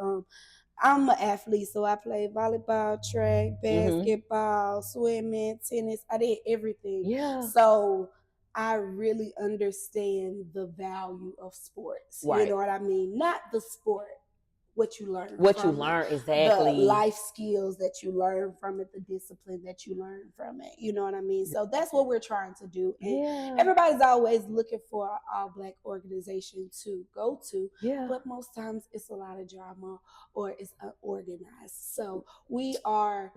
I'm an athlete, so I play volleyball, track, basketball, swimming, tennis. I did everything. Yeah. So I really understand the value of sports. Right. You know what I mean? Not the sport, what you learn. Exactly. The life skills that you learn from it, the discipline that you learn from it. You know what I mean? So that's what we're trying to do. And everybody's always looking for an all-black organization to go to. Yeah. But most times it's a lot of drama or it's unorganized. So we are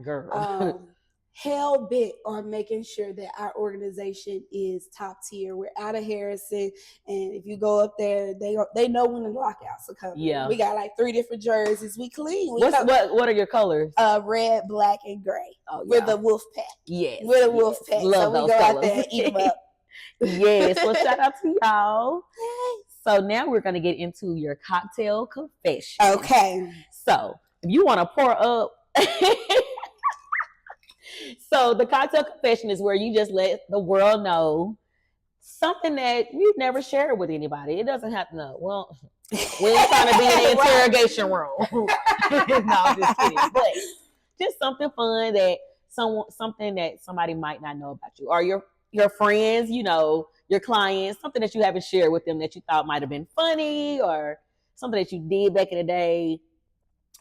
hell bent on making sure that our organization is top tier. We're out of Harrison, and if you go up there, they know when the lockouts are coming. Yeah. We got like 3 different jerseys. We clean. What are your colors? Red, black, and gray. Oh, yeah. We're the wolf pack. Yes. We're the wolf pack. Love so we those go colors. out there and eat them up. Yes. Well, shout out to y'all. Yay. So now we're gonna get into your cocktail confession. Okay. So if you want to pour up. So the cocktail confession is where you just let the world know something that you've never shared with anybody. It doesn't have to know. Well, we ain't trying to be in the interrogation room. No, I'm just kidding. But just something fun that something that somebody might not know about you, or your friends, you know, your clients, something that you haven't shared with them that you thought might have been funny, or something that you did back in the day.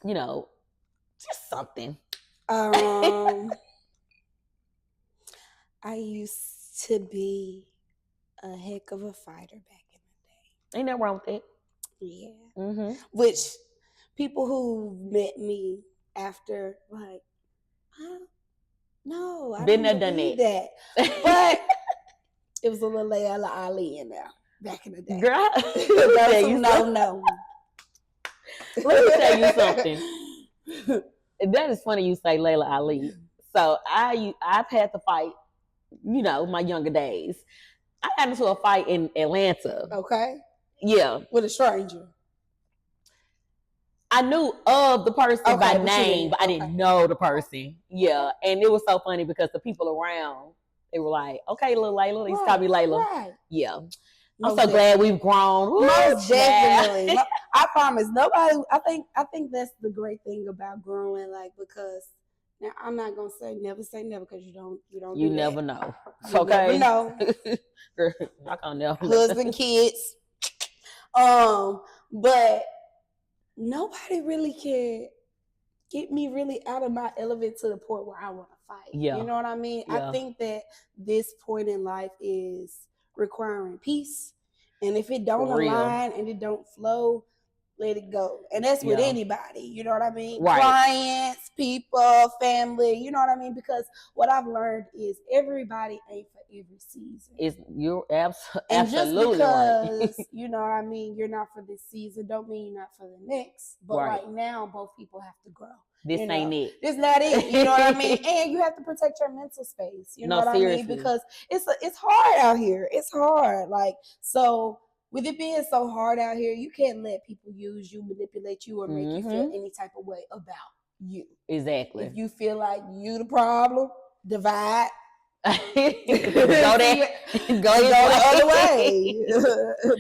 You know, just something. I used to be a heck of a fighter back in the day. Ain't nothing wrong with it. Yeah. Mm-hmm. Which people who met me after, like, no, I Been there, don't done believe that. But it was a little Layla Ali in there back in the day. Girl, no. Let me tell you something. That is funny you say Layla Ali. So I've had to fight, you know, my younger days. I got into a fight in Atlanta. Okay. Yeah. With a stranger. I knew of the person by name, but I didn't know the person. Yeah. And it was so funny because the people around, they were like, okay, little Layla. They used to call me Layla. Right. Yeah. I'm so glad we've grown. Most definitely. I promise. Nobody. I think that's the great thing about growing. Like, because now I'm not gonna say never because you don't. You never know. You okay. Never know. Girl, I can't know. Husband, kids. But nobody really can get me really out of my element to the point where I want to fight. Yeah. You know what I mean? Yeah. I think that this point in life is requiring peace, and if it don't align and it don't flow, let it go. And that's with anybody, you know what I mean? Right. Clients, people, family, you know what I mean? Because what I've learned is everybody ain't for every season. You're absolutely and just because, right. You know what I mean, you're not for this season, don't mean you're not for the next. But right now, both people have to grow. This ain't it. This not it. You know what I mean? And you have to protect your mental space. You know what seriously. I mean? Because it's hard out here. It's hard. Like, so with it being so hard out here, you can't let people use you, manipulate you, or make you feel any type of way about you. Exactly. If you feel like you the problem, divide. Go the other way.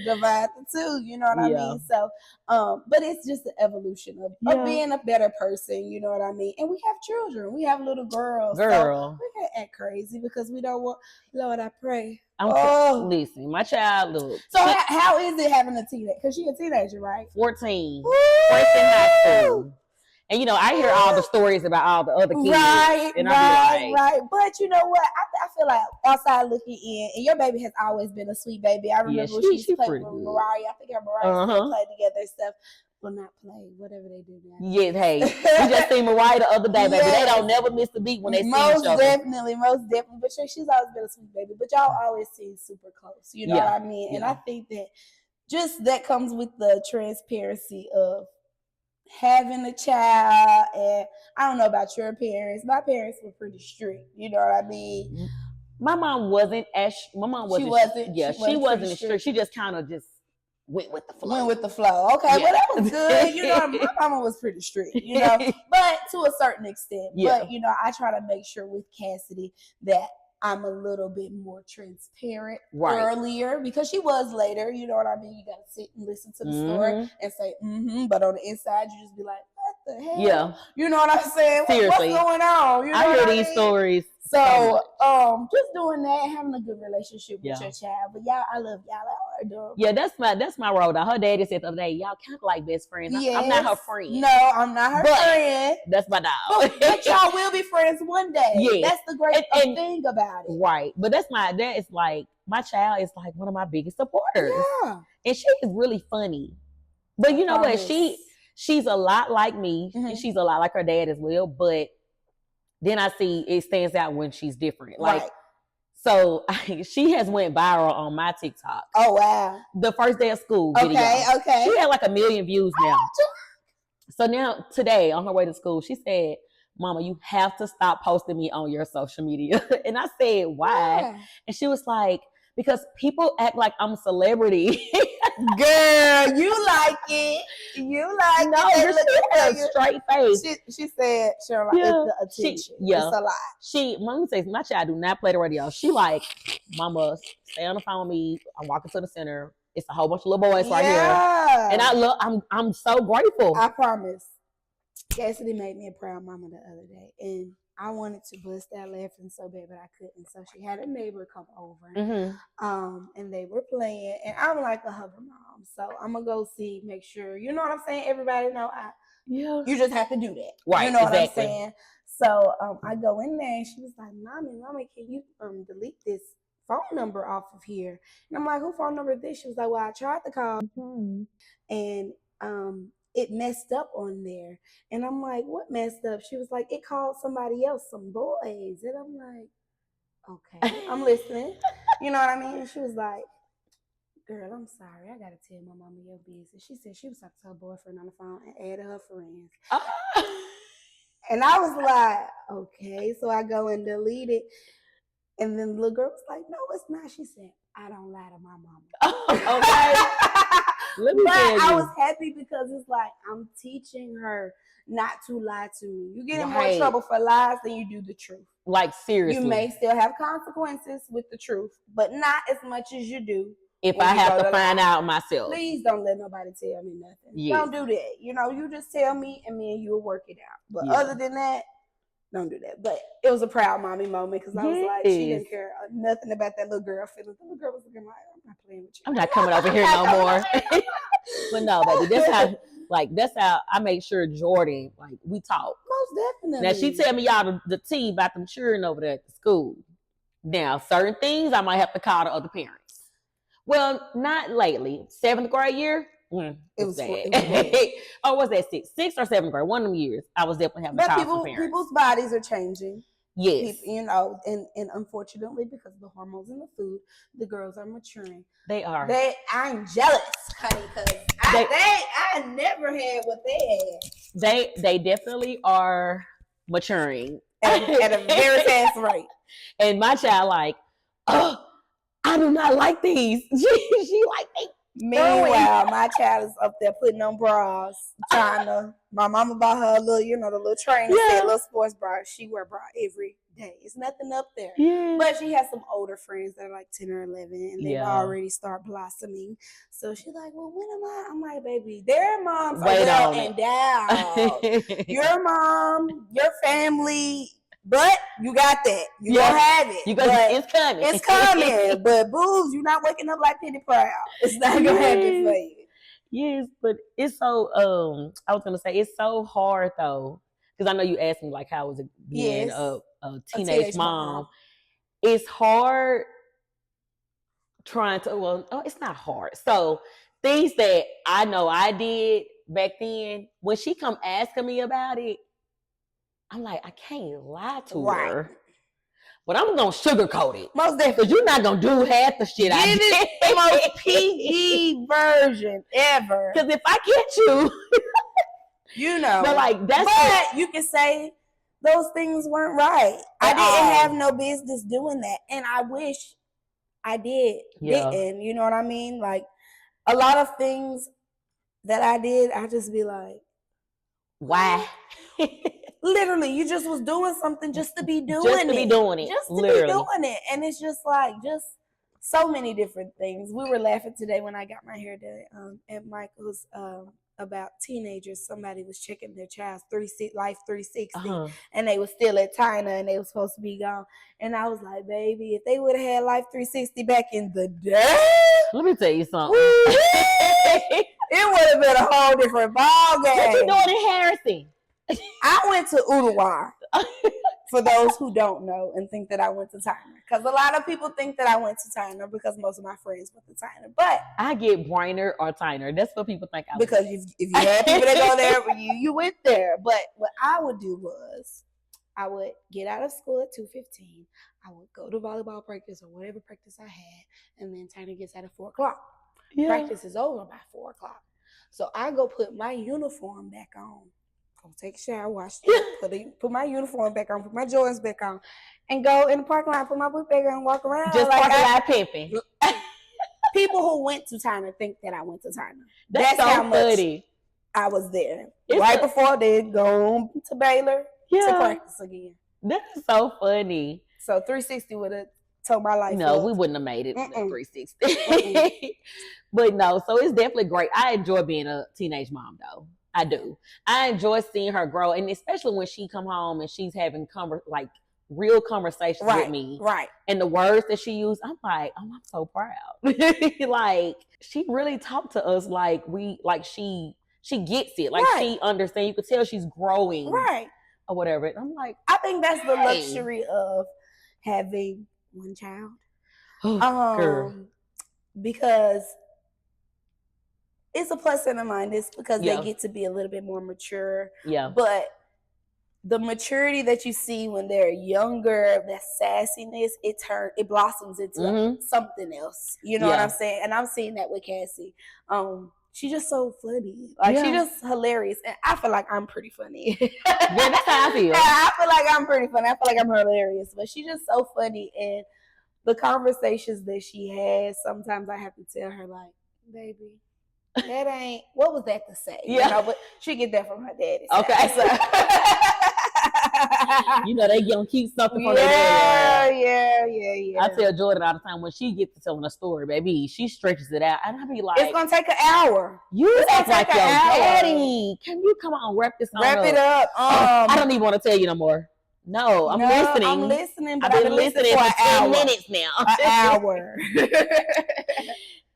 Divide the two, you know what I mean? So, but it's just the evolution of being a better person, you know what I mean? And we have children, we have little girls. So we can't act crazy because we don't want, Lord, I pray. Listen, my child, look. So how is it having a teenager? Because she's a teenager, right? 14. First in high school. And, you know, I hear all the stories about all the other kids. Right. But you know what? I feel like outside looking in, and your baby has always been a sweet baby. I remember when she played with Mariah. I think her Mariah played together and stuff. Well, not play, whatever they do now. Yes, hey. We just seen Mariah the other day, baby. They don't never miss a beat when they see each other. Most definitely. But she's always been a sweet baby. But y'all always seem super close. You know what I mean? And I think that just that comes with the transparency of having a child. And I don't know about your parents. My parents were pretty strict. You know what I mean? My mom wasn't. She wasn't strict. She just kind of just went with the flow. Okay, well that was good. You know, my mama was pretty strict. You know, but to a certain extent. Yeah. But you know, I try to make sure with Cassidy that I'm a little bit more transparent earlier, because she was later. You know what I mean? You got to sit and listen to the story and say, but on the inside, you just be like, what the hell? Yeah. You know what I'm saying? Seriously. What's going on? You know I hear these stories. So, just doing that, having a good relationship with your child. But y'all, I love y'all. Y'all are adorable. Yeah, that's my role. Now, her daddy said the other day, y'all kind of like best friends. Yes. I'm not her friend. No, I'm not her friend. That's my dog. But y'all will be friends one day. Yeah. That's the great thing about it. Right. But that is like, my child is like one of my biggest supporters. Yeah. And she is really funny. But you know what? She's a lot like me. Mm-hmm. She's a lot like her dad as well. But then I see it stands out when she's different. Like, so she has went viral on my TikTok. Oh, wow. The first day of school video. Okay. She had like 1 million views now. So now today on her way to school, she said, Mama, you have to stop posting me on your social media. And I said, why? Yeah. And she was like, because people act like I'm a celebrity. Girl, you like it. You like no, it. No, she had a straight face. She said, Cheryl, it's the attention. It's a lot. Mama says, my child do not play the radio. She like, Mama, stay on the phone with me. I'm walking to the center. It's a whole bunch of little boys right here. And I'm so grateful. I promise. Cassidy made me a proud mama the other day. And I wanted to bust out laughing so bad, but I couldn't. So she had a neighbor come over, and they were playing. And I'm like a hover mom, so I'm gonna go see, make sure. You know what I'm saying? Everybody know. You just have to do that, right? You know what I'm saying? So I go in there, and she was like, "Mommy, can you delete this phone number off of here?" And I'm like, "Who phone number is this?" She was like, "Well, I tried to call, and it messed up on there." And I'm like, "What messed up?" She was like, "It called somebody else, some boys." And I'm like, "Okay, I'm listening." You know what I mean? And she was like, "Girl, I'm sorry. I got to tell my mama your business." She said she was talking to her boyfriend on the phone and added her friends. And I was like, "Okay." So I go and delete it. And then the little girl was like, "No, it's not." She said, "I don't lie to my mama." Okay. But I was happy because it's like I'm teaching her not to lie to me. You get in more trouble for lies than you do the truth. Like, seriously. You may still have consequences with the truth, but not as much as you do if I have to find out myself. Please don't let nobody tell me nothing. Yes. Don't do that. You know, you just tell me and me and you will work it out. But other than that, don't do that. But it was a proud mommy moment because I was like, she didn't care nothing about that little girl feeling. The little girl was looking like, I'm not playing with you. I'm not coming over here no more. But no, baby, that's how I make sure Jordan, like, we talk. Most definitely. Now she tell me y'all the tea about them children over there at the school. Now, certain things I might have to call the other parents. Well, not lately. 7th grade year. It was bad. Oh, was that 6th or 7th grade? One of them years, I was definitely having to call some parents. People's bodies are changing. Yes. You know, and unfortunately, because of the hormones in the food, the girls are maturing. They are. I'm jealous, honey, because I never had what they had. They definitely are maturing at a very fast rate. And my child, like, I do not like these. She like they. Meanwhile, my child is up there putting on bras, trying to. My mama bought her a little, the little trainer set, little sports bra. She wear bra every day. It's nothing up there. Yeah. But she has some older friends that are like 10 or 11, and they've already start blossoming. So she's like, "Well, when am I?" I'm like, "Baby, their moms are well endowed. Your mom, your family." But you got that. You don't have it. It's coming. It's coming. But booze, you're not waking up like Penny Proud. It's not gonna happen for you. Yes, but it's so I was gonna say it's so hard though. Because I know you asked me like how was it being a teenage mom. It's hard trying to it's not hard. So things that I know I did back then, when she come asking me about it, I'm like, I can't lie to her, but I'm gonna sugarcoat it. Most definitely, because you're not gonna do half the shit I did. It's the most PG version ever. Because if I catch you, but like but you can say those things weren't right. I didn't have no business doing that, and I wish I did. Didn't you know what I mean? Like a lot of things that I did, I just be like, why? Literally, you just was doing something just to be doing it. Just to be doing it. Just to be doing it. And it's just like, just so many different things. We were laughing today when I got my hair done at Michael's about teenagers. Somebody was checking their child's life 360 and they was still at China and they was supposed to be gone. And I was like, baby, if they would have had life 360 back in the day. Let me tell you something. It would have been a whole different ball game. What you doing in Harrison? I went to Uruguay, for those who don't know and think that I went to Tyner. Because a lot of people think that I went to Tyner because most of my friends went to Tyner. But I get Briner or Tyner. That's what people think I because if you had people that go there, you went there. But what I would do was I would get out of school at 2:15. I would go to volleyball practice or whatever practice I had, and then Turner gets out at 4:00. Yeah. Practice is over by 4:00. So I go put my uniform back on. Go take a shower, wash it, put my uniform back on, put my Jordans back on, and go in the parking lot, put my boot back on, and walk around. Just like parking lot pimping. People who went to Turner think that I went to Turner. That's so how funny. Much I was there. Right before they go to Baylor to practice again. That's so funny. So 360 would have told my life. No, we wouldn't have made it 360. But no, so it's definitely great. I enjoy being a teenage mom though. I do. I enjoy seeing her grow, and especially when she come home and she's having real conversations with me. Right. And the words that she used, I'm like, oh, I'm so proud. Like she really talked to us she gets it. Like she understands. You could tell she's growing. Right. Or whatever. And I'm like, I think that's the luxury of having one child. Because it's a plus and a minus because they get to be a little bit more mature. Yeah. But the maturity that you see when they're younger, that sassiness, it blossoms into something else. You know what I'm saying? And I'm seeing that with Cassie. She's just so funny. Like she's just hilarious. And I feel like I'm pretty funny. Yeah, that's how I feel. I feel like I'm pretty funny. I feel like I'm hilarious. But she's just so funny. And the conversations that she has, sometimes I have to tell her, like, baby, that ain't, what was that to say? Yeah. You know, but she get that from her daddy. Okay. So. You know, they gonna keep something from their daddy. Yeah. I tell Jordan all the time, when she gets to telling a story, baby, she stretches it out. And I be like, it's gonna take an hour. You act like your daddy. Can you come on, wrap this on Wrap it up. I don't even want to tell you no more. No, I'm listening. I'm listening, but I've been listening for 10 minutes now. An hour.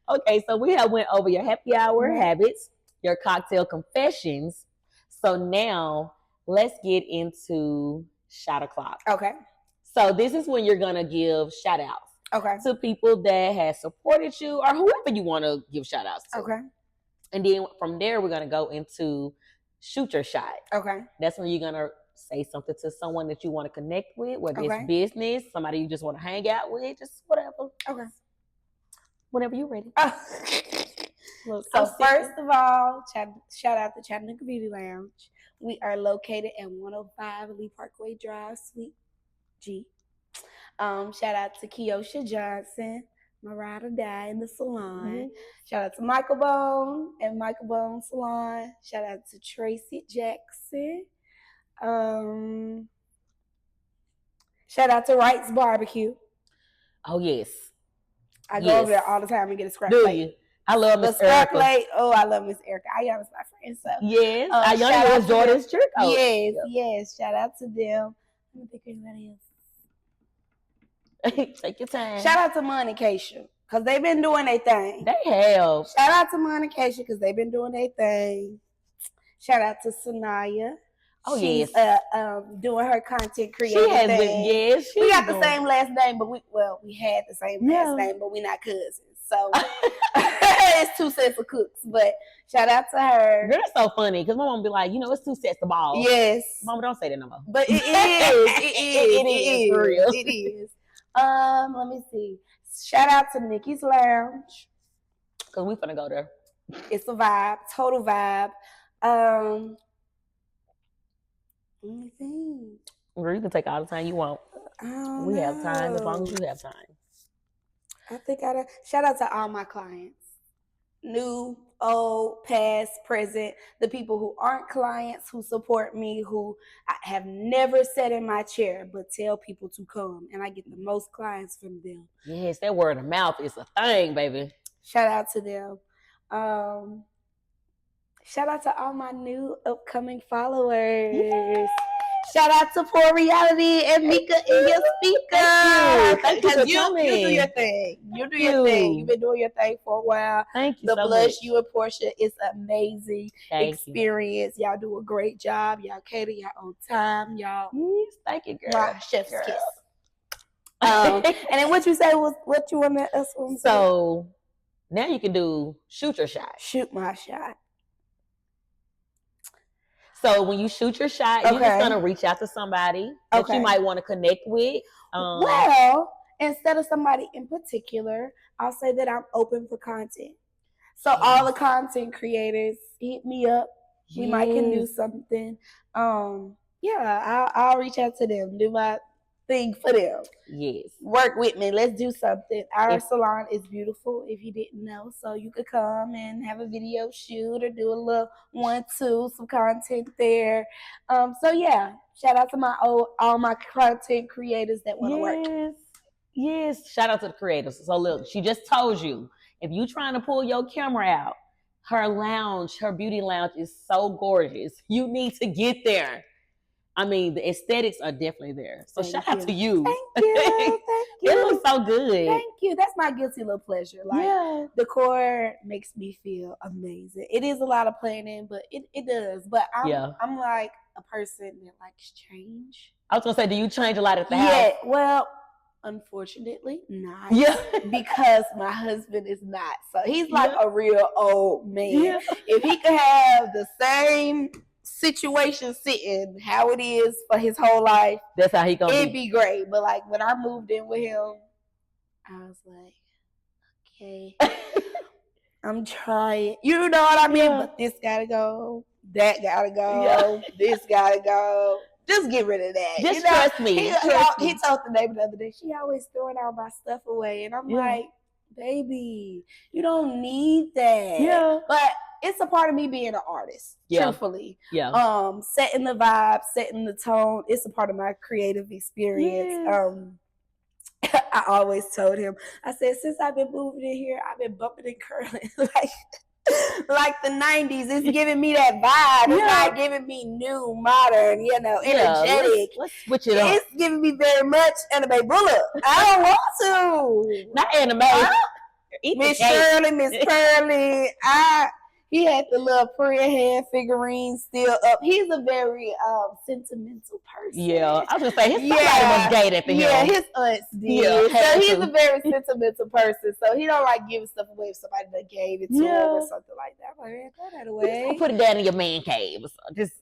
Okay, so we have went over your happy hour habits, your cocktail confessions. So now let's get into shot o'clock. Okay. So this is when you're gonna give shout outs. Okay. To people that have supported you or whoever you want to give shout outs to. Okay. And then from there we're gonna go into shoot your shot. Okay. That's when you're gonna say something to someone that you want to connect with, whether it's business, somebody you just want to hang out with, just whatever. Okay. Whenever you're ready. Look, so first of all, shout out to Chattanooga Beauty Lounge. We are located at 105 Lee Parkway Drive, Suite G. Shout out to Keosha Johnson, my ride or die in the salon. Shout out to Michael Bone and Michael Bone Salon. Shout out to Tracy Jackson. Shout out to Wright's Barbecue. Oh yes, I go over there all the time and get a scrap plate. Do you? I love Miss Erica. Plate. Oh, I love Miss Erica. Ayana's my friend. So yes, Ayana was Jordan's trick. Yes. Shout out to them. Let me pick anybody else. Take your time. Shout out to Money Keisha because they've been doing their thing. They have. Shout out to Money Keisha because they've been doing their thing. Shout out to Sanaya. Oh, she's, doing her content creating she has thing. Been, yes, we got the same last name, but we had the same last name, but we're not cousins. So it's 2 sets of cooks. But shout out to her. Girl, that's so funny because my mom be like, it's 2 sets of balls. Yes. Mama, don't say that no more. But it is. It is for real. It is. Let me see. Shout out to Nikki's Lounge. Because we finna go there. It's a vibe. Total vibe. Let me think. Girl, you can take all the time you want. We have time as long as you have time. I think shout out to all my clients. New, old, past, present. The people who aren't clients, who support me, who I have never sat in my chair, but tell people to come. And I get the most clients from them. Yes, that word of mouth is a thing, baby. Shout out to them. Shout out to all my new upcoming followers. Yes. Shout out to Poor Reality and Mika in your speaker. Thank you for coming. You do your thing. You do your thing. You've been doing your thing for a while. Thank you. The so blush, much. you and Portia, is amazing experience. Y'all do a great job. Y'all cater. Y'all on time. Y'all. Yes, thank you, girl. Wow, chef's kiss. And then what you say was what you want us to say? So now you can do shoot your shot. Shoot my shot. So when you shoot your shot, you're just gonna reach out to somebody that you might want to connect with. Well, instead of somebody in particular, I'll say that I'm open for content. So all the content creators, hit me up. We might can do something. I'll reach out to them, do my thing for them. Yes. Work with me. Let's do something. Our salon is beautiful, if you didn't know. So you could come and have a video shoot or do a little 1-2, some content there. Shout out to all my content creators that want to work. Yes. Shout out to the creators. So look, she just told you, if you trying to pull your camera out, her beauty lounge is so gorgeous. You need to get there. I mean, the aesthetics are definitely there. So shout out to you. Thank you. It looks so good. Thank you. That's my guilty little pleasure. Decor makes me feel amazing. It is a lot of planning, but it does. But I'm like a person that likes change. I was gonna say, do you change a lot at the house? Yeah, well, unfortunately not. Yeah. Because my husband is not. So he's like a real old man. Yeah. If he could have the same situation sitting how it is for his whole life, that's how he gonna it'd be great. But like when I moved in with him, I was like, okay, I'm trying, you know what I mean? But this gotta go, that gotta go, this gotta go. Just get rid of that. Just trust me. He told the neighbor the other day, she always throwing all my stuff away, and I'm like, baby, you don't need that. Yeah, but it's a part of me being an artist, truthfully. Yeah. Setting the vibe, setting the tone. It's a part of my creative experience. I always told him, I said, since I've been moving in here, I've been bumping and curling like the 90s. It's giving me that vibe. It's not giving me new, modern, energetic. Let's switch it up. It's giving me very much Anime Bullet. I don't want to. Not anime. Miss Shirley, Miss Curly. He had the little prayer hand figurine still up. He's a very sentimental person. Yeah, I was gonna say his somebody was gay at the hill. Yeah, his aunts did. So he's a very sentimental person. So he don't like giving stuff away if somebody that gave it to him or something like that. I'm like, man, throw that away. Put it down in your man cave. So just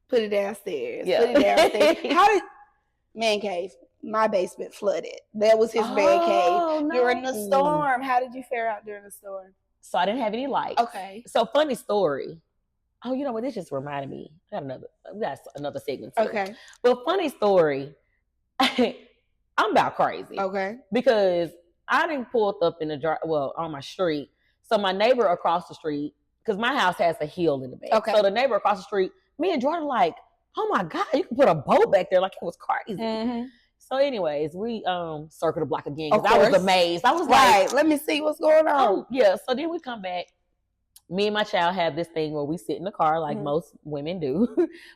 put it downstairs. Yeah. Put it downstairs. How did man cave? My basement flooded. That was his man cave during the storm. How did you fare out during the storm? So I didn't have any lights. Okay. So funny story. Oh, you know what? This just reminded me. We got another segment too. Okay. Well, funny story. I'm about crazy. Okay. Because I didn't pull up in on my street. So my neighbor across the street, because my house has a hill in the back. Okay. So the neighbor across the street, me and Jordan like, oh my God, you can put a boat back there. Like it was crazy. Mm-hmm. So anyways, we circled the block again because I was amazed. I was like, let me see what's going on. Oh, yeah. So then we come back. Me and my child have this thing where we sit in the car like most women do.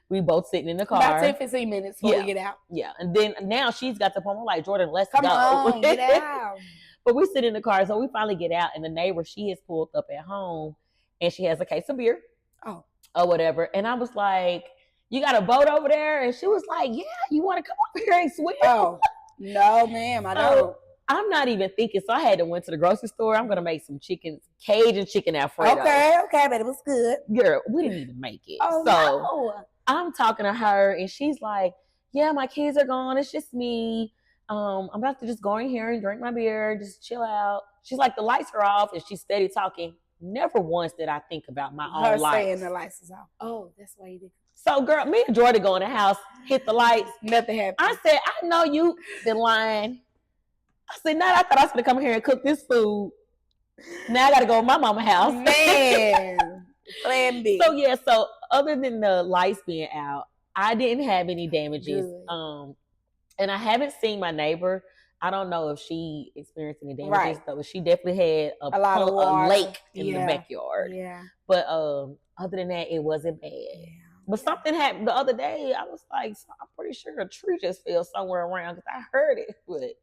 We both sitting in the car. About 10-15 minutes before we get out. Yeah. And then now she's got the point. We're like, Jordan, let's Come go. on, get out. But we sit in the car. So we finally get out and the neighbor, she has pulled up at home and she has a case of beer. Oh. Or whatever. And I was like, you got a boat over there? And she was like, yeah, you want to come over here and swim? Oh. No, ma'am, I don't. I'm not even thinking. So I had to went to the grocery store. I'm gonna make some Cajun chicken Alfredo. Okay, but it was good. Girl, we didn't even make it. Oh, so no. I'm talking to her, and she's like, "Yeah, my kids are gone. It's just me. I'm about to just go in here and drink my beer, just chill out." She's like, "The lights are off," and she's steady talking. Never once did I think about my own life. Saying the lights is off. Oh, that's why you did. So, girl, me and Jordan go in the house, hit the lights. Nothing happened. I said, I know you been lying. I said, I thought I was going to come here and cook this food. Now I got to go to my mama's house. Man, plan B. So, yeah, so other than the lights being out, I didn't have any damages. Good. And I haven't seen my neighbor. I don't know if she experienced any damages, but she definitely had a lake in the backyard. Yeah. But other than that, it wasn't bad. Yeah. But something happened the other day. I was like, I'm pretty sure a tree just fell somewhere around because I heard it, but it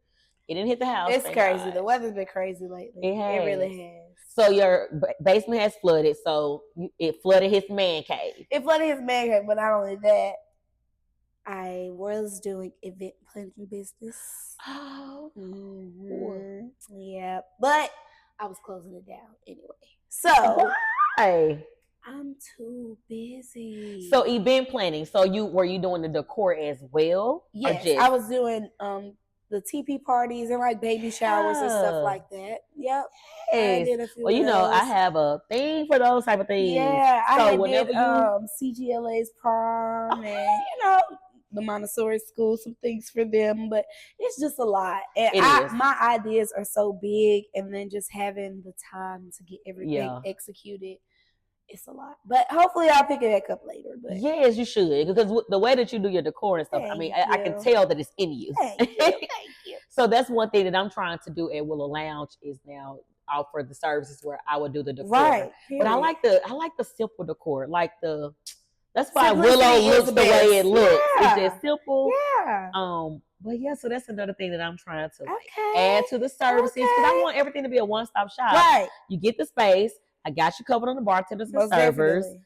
didn't hit the house. It's crazy. God. The weather's been crazy lately. It really has. So your basement has flooded. So it flooded his man cave. It flooded his man cave, but not only that, I was doing event planning business. Oh. Mm-hmm. Yeah. But I was closing it down anyway. So why? I'm too busy. So event planning. So were you doing the decor as well? Yes, I was doing the TP parties and like baby showers and stuff like that. Yep. Yes. I did a few well, of those. I have a thing for those type of things. Yeah, so I whenever did CGLA's prom and the Montessori school, some things for them, but it's just a lot. And my ideas are so big, and then just having the time to get everything executed, it's a lot. But hopefully I'll pick it back up later. But yes, you should, because the way that you do your decor and stuff, I can tell that it's in you. Thank you. So that's one thing that I'm trying to do at Willow Lounge is now offer the services where I would do the decor. Right. Period. But I like the simple decor, like that's why Willow looks the way it looks. It's just simple. Yeah. But yeah, so that's another thing that I'm trying to add to the services because I want everything to be a one-stop shop. Right. You get the space. I got you covered on the bartenders and servers. Definitely.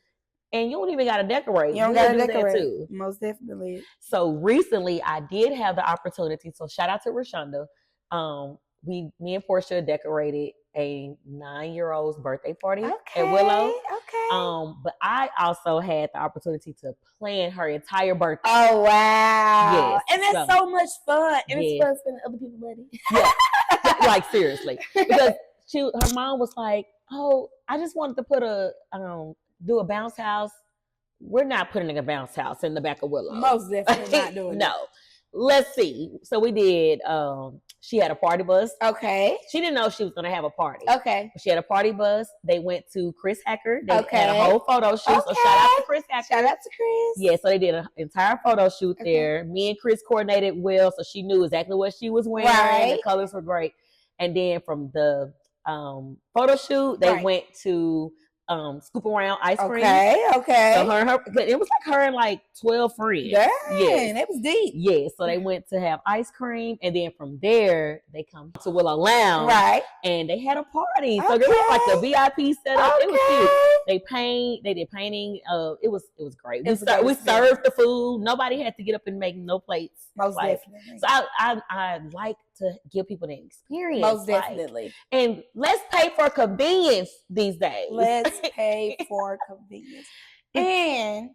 And you don't even got to decorate. You don't got to decorate. Too. Most definitely. So recently, I did have the opportunity. So shout out to Rashonda. Me and Portia decorated a 9-year-old's birthday party at Willow. Okay. But I also had the opportunity to plan her entire birthday. Oh wow! Yes, and that's so much fun. And it's fun spending other people's money. Yeah, like seriously, because her mom was like, "Oh, I just wanted to put do a bounce house." We're not putting a bounce house in the back of Willow. Most definitely not doing no. Let's see. So we did. She had a party bus. Okay. She didn't know she was going to have a party. Okay. But she had a party bus. They went to Chris Hacker. They had a whole photo shoot. So shout out to Chris Hacker. Shout out to Chris. Yeah, so they did an entire photo shoot there. Me and Chris coordinated well, so she knew exactly what she was wearing. Right. The colors were great. And then from the photo shoot, they went to scoop around ice cream. Okay. So it was like her and like 12 friends. Yeah, it was deep. Yeah, so they went to have ice cream, and then from there they come to Willow Lounge, right? And they had a party. So they had like the VIP setup. It was cute. They did painting. It was great. We served the food. Nobody had to get up and make no plates. Most definitely. So I like to give people the experience. Most definitely. And let's pay for convenience these days. Let's pay for convenience. And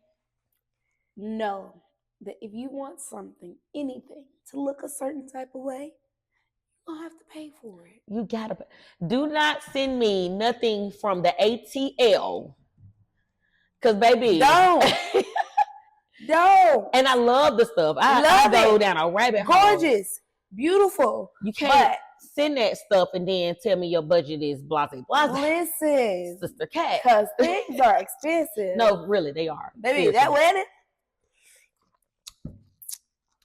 know that if you want something, anything, to look a certain type of way, you don't have to pay for it. You gotta pay. Do not send me nothing from the ATL. Cause baby. Don't. Don't. And I love the stuff. I go down a rabbit hole. Gorgeous. Beautiful. You can't send that stuff and then tell me your budget is blase. Listen, Sister Cat, because things are expensive. No, really, they are. Baby, that wedding.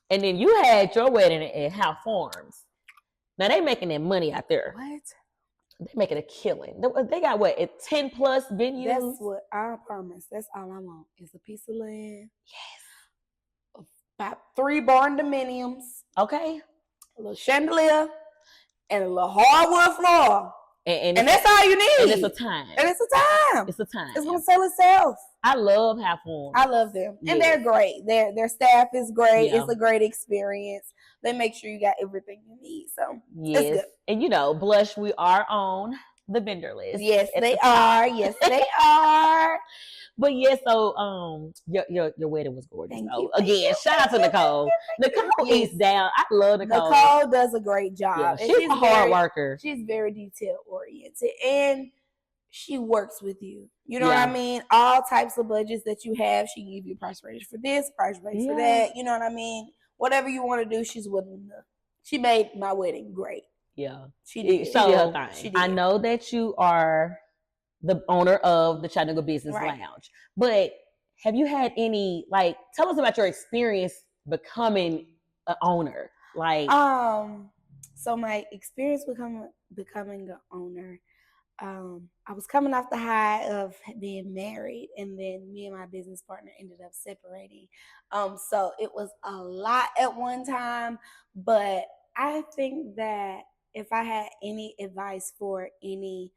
And then you had your wedding at House Farms. Now they making their money out there. What? They making a killing. They got what? 10+ venues. That's what I promise. That's all I want is a piece of land. Yes. About 3 barn dominiums. Okay. A little chandelier and a little hardwood floor. And that's all you need. And it's a time. It's a time. It's gonna sell itself. I love Half Farms. I love them. Yes. And they're great. Their staff is great. Yeah. It's a great experience. They make sure you got everything you need. So yes. It's good. And Blush, we are on the vendor list. Yes, they are. Yes, they are. But yeah, so your wedding was gorgeous. Thank so you. Again, shout out to Nicole. Nicole is down. I love Nicole. Nicole does a great job. Yeah, she's a hard worker. She's very detail oriented and she works with you. You know what I mean? All types of budgets that you have, she give you price range for this, price range for that. You know what I mean? Whatever you want to do, she's willing to. She made my wedding great. Yeah. She did. So she did. I know that you are the owner of the Chattanooga Business Lounge. But have you had any, tell us about your experience becoming an owner? So my experience becoming an owner, I was coming off the high of being married, and then me and my business partner ended up separating. So it was a lot at one time, but I think that if I had any advice for any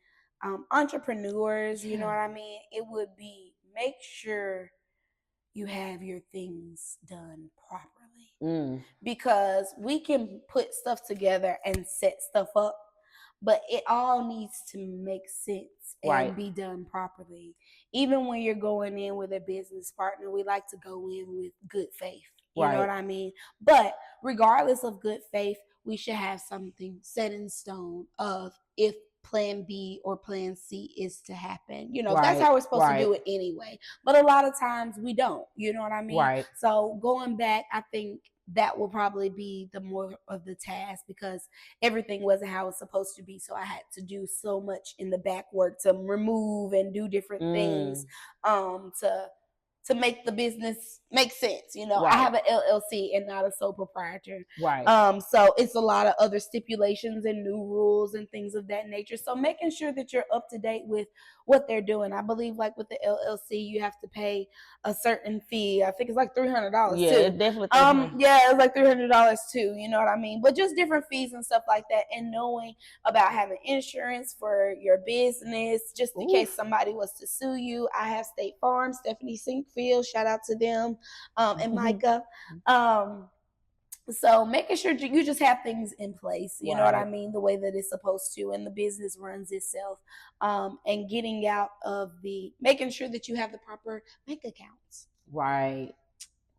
entrepreneurs, you know what I mean, it would be make sure you have your things done properly. Because we can put stuff together and set stuff up, but it all needs to make sense and be done properly. even when you're going in with a business partner, we like to go in with good faith. You know what I mean? But regardless of good faith, we should have something set in stone of if plan B or plan C is to happen. You know, that's how we're supposed to do it anyway. But a lot of times we don't. You know what I mean? So going back, I think that will probably be the more of the task because everything wasn't how it's supposed to be. So I had to do so much in the back work to remove and do different things to make the business make sense. You know, I have an LLC and not a sole proprietor. So it's a lot of other stipulations and new rules and things of that nature. So making sure that you're up to date with what they're doing. I believe like with the LLC, you have to pay a certain fee. I think it's like $300 yeah, too. It's definitely yeah, it's like $300 too. You know what I mean? But just different fees and stuff like that, and knowing about having insurance for your business, just in case somebody was to sue you. I have State Farm, Stephanie Sinkfield, shout out to them, and Micah. So making sure you just have things in place, you know what I mean, the way that it's supposed to, and the business runs itself, and getting out of making sure that you have the proper bank accounts.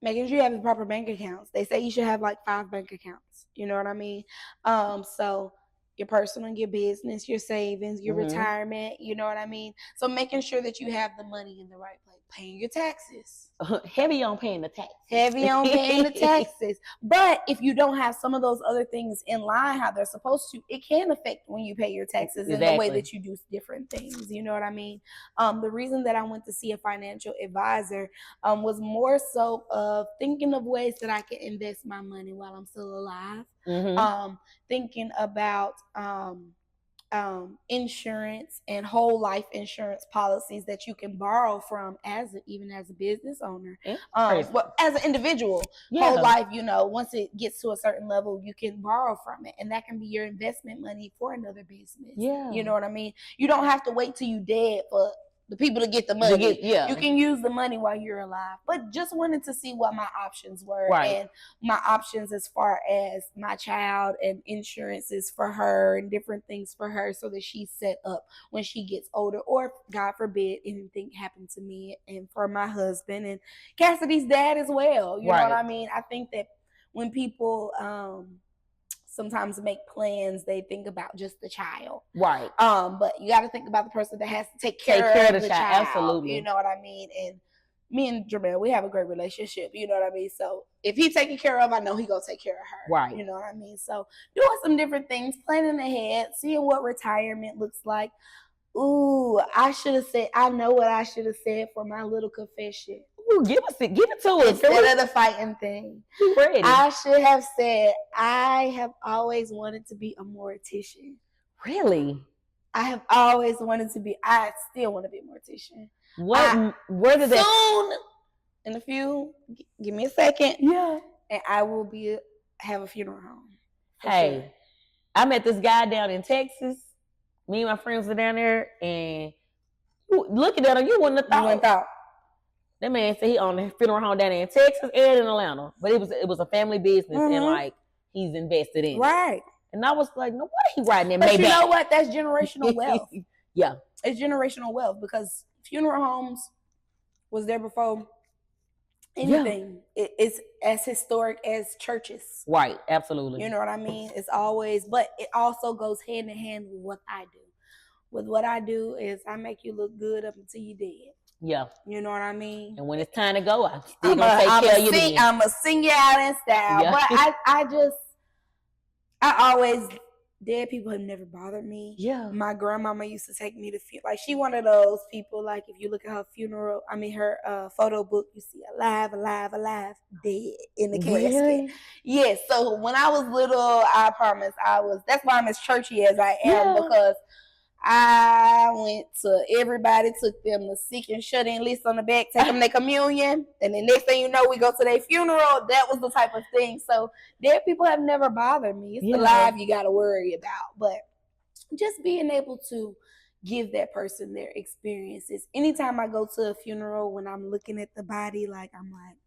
Making sure you have the proper bank accounts. They say you should have like 5 bank accounts. You know what I mean? So your personal, your business, your savings, your retirement, you know what I mean? So making sure that you have the money in the right place. Paying your taxes. Heavy on paying the taxes. Heavy on paying the taxes. But if you don't have some of those other things in line how they're supposed to, it can affect when you pay your taxes and the way that you do different things. You know what I mean? The reason that I went to see a financial advisor was more so of thinking of ways that I can invest my money while I'm still alive. Thinking about insurance and whole life insurance policies that you can borrow from even as a business owner, well, as an individual. Whole life, you know, once it gets to a certain level, you can borrow from it, and that can be your investment money for another business. You know what I mean? You don't have to wait till you dead for the people to get the money. You can use the money while you're alive. But just wanted to see what my options were, and my options as far as my child and insurances for her and different things for her, so that she's set up when she gets older, or God forbid anything happened to me, and for my husband and Cassidy's dad as well. You know what I mean? I think that when people sometimes make plans, they think about just the child. But you got to think about the person that has to take care of the child. Absolutely. You know what I mean? And me and Jermaine, we have a great relationship. You know what I mean? So if he's taking care of, I know he gonna take care of her. You know what I mean? So doing some different things, planning ahead, seeing what retirement looks like. Ooh, I know what I should have said for my little confession. Ooh, give it to us. Instead of the fighting thing. Ready. I should have said, I have always wanted to be a mortician. Really? I still want to be a mortician. Where did soon, in a few, give me a second. And I will have a funeral home. Hey, I met this guy down in Texas. Me and my friends were down there, and looking at him, you wouldn't have thought. That man said he owned a funeral home down there in Texas and in Atlanta, but it was a family business, and like he's invested in it. And I was like, no, what are he riding in? But you know what? That's generational wealth. Yeah, it's generational wealth, because funeral homes was there before anything. It's as historic as churches. Absolutely. You know what I mean? It's always, but it also goes hand in hand with what I do. With what I do is I make you look good up until you're dead. You know what I mean? And when it's time to go, I'm still gonna take care of you. I'm gonna sing you out in style. But I always, dead people have never bothered me. My grandmama used to take me to like, she one of those people, like if you look at her funeral, her photo book, you see alive, dead in the casket. Yes. So when I was little, I promise that's why I'm as churchy as I am, because I went to everybody, took them the sick and shut in list on the back, take them their communion, and the next thing you know, we go to their funeral. That was the type of thing. So dead people have never bothered me. It's alive you got to worry about. But just being able to give that person their experiences. Anytime I go to a funeral, when I'm looking at the body, like I'm like,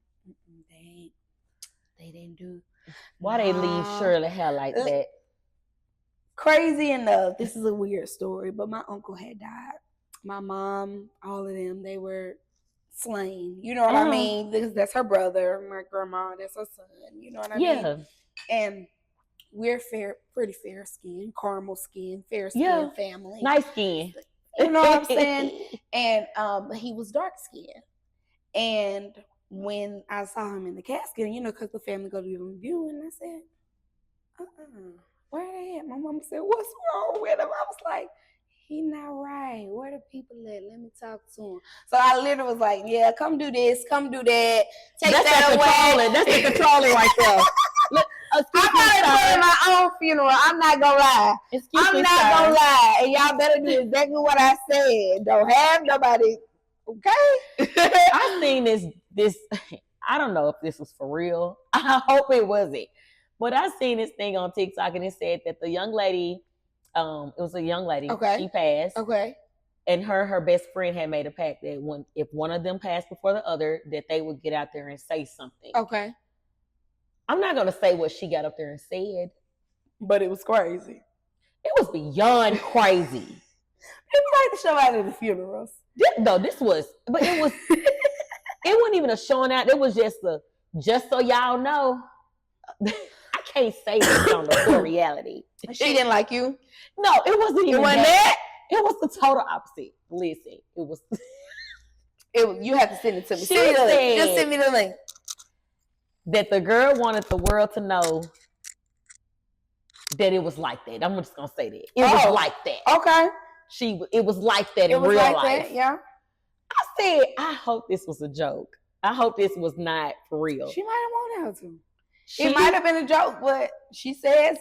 they didn't do. Why they leave Shirley hair like that? Crazy enough, this is a weird story, but my uncle had died. my mom, all of them, they were slain. You know what I mean? Because that's her brother, my grandma, that's her son. You know what I mean? And we're pretty fair skin, caramel skin, fair skin family. Nice skin. You know what I'm saying? And he was dark skinned. And when I saw him in the casket, you know, because the family go to the viewing, I said, where they at? My mama said, what's wrong with him? I was like, he not right. Where the people at? Let me talk to him. So I literally was like, yeah, come do this, come do that. Take that away. That's the controlling right there. Look, I probably put my own funeral. I'm not gonna lie. I'm not gonna lie. And y'all better do exactly what I said. Don't have nobody. Okay? I seen this. I don't know if this was for real. I hope it wasn't. But I seen this thing on TikTok and it said that the young lady, it was a young lady. Okay. She passed. Okay. And her best friend had made a pact that if one of them passed before the other, that they would get out there and say something. Okay. I'm not gonna say what she got up there and said, but it was crazy. It was beyond crazy. People like to show out at the funerals. This was, but it was. It wasn't even a showing out. It was just so y'all know. I can't say this on the full reality. She didn't like you? No, it wasn't even that. It was the total opposite. Listen, it was. You have to send it to me. Just send me the link. That the girl wanted the world to know that it was like that. I'm just gonna say that it was like that. Okay. It was like that in real life. That, yeah. I said, I hope this was a joke. I hope this was not for real. She might have wanted her to. It might have been a joke, but she said,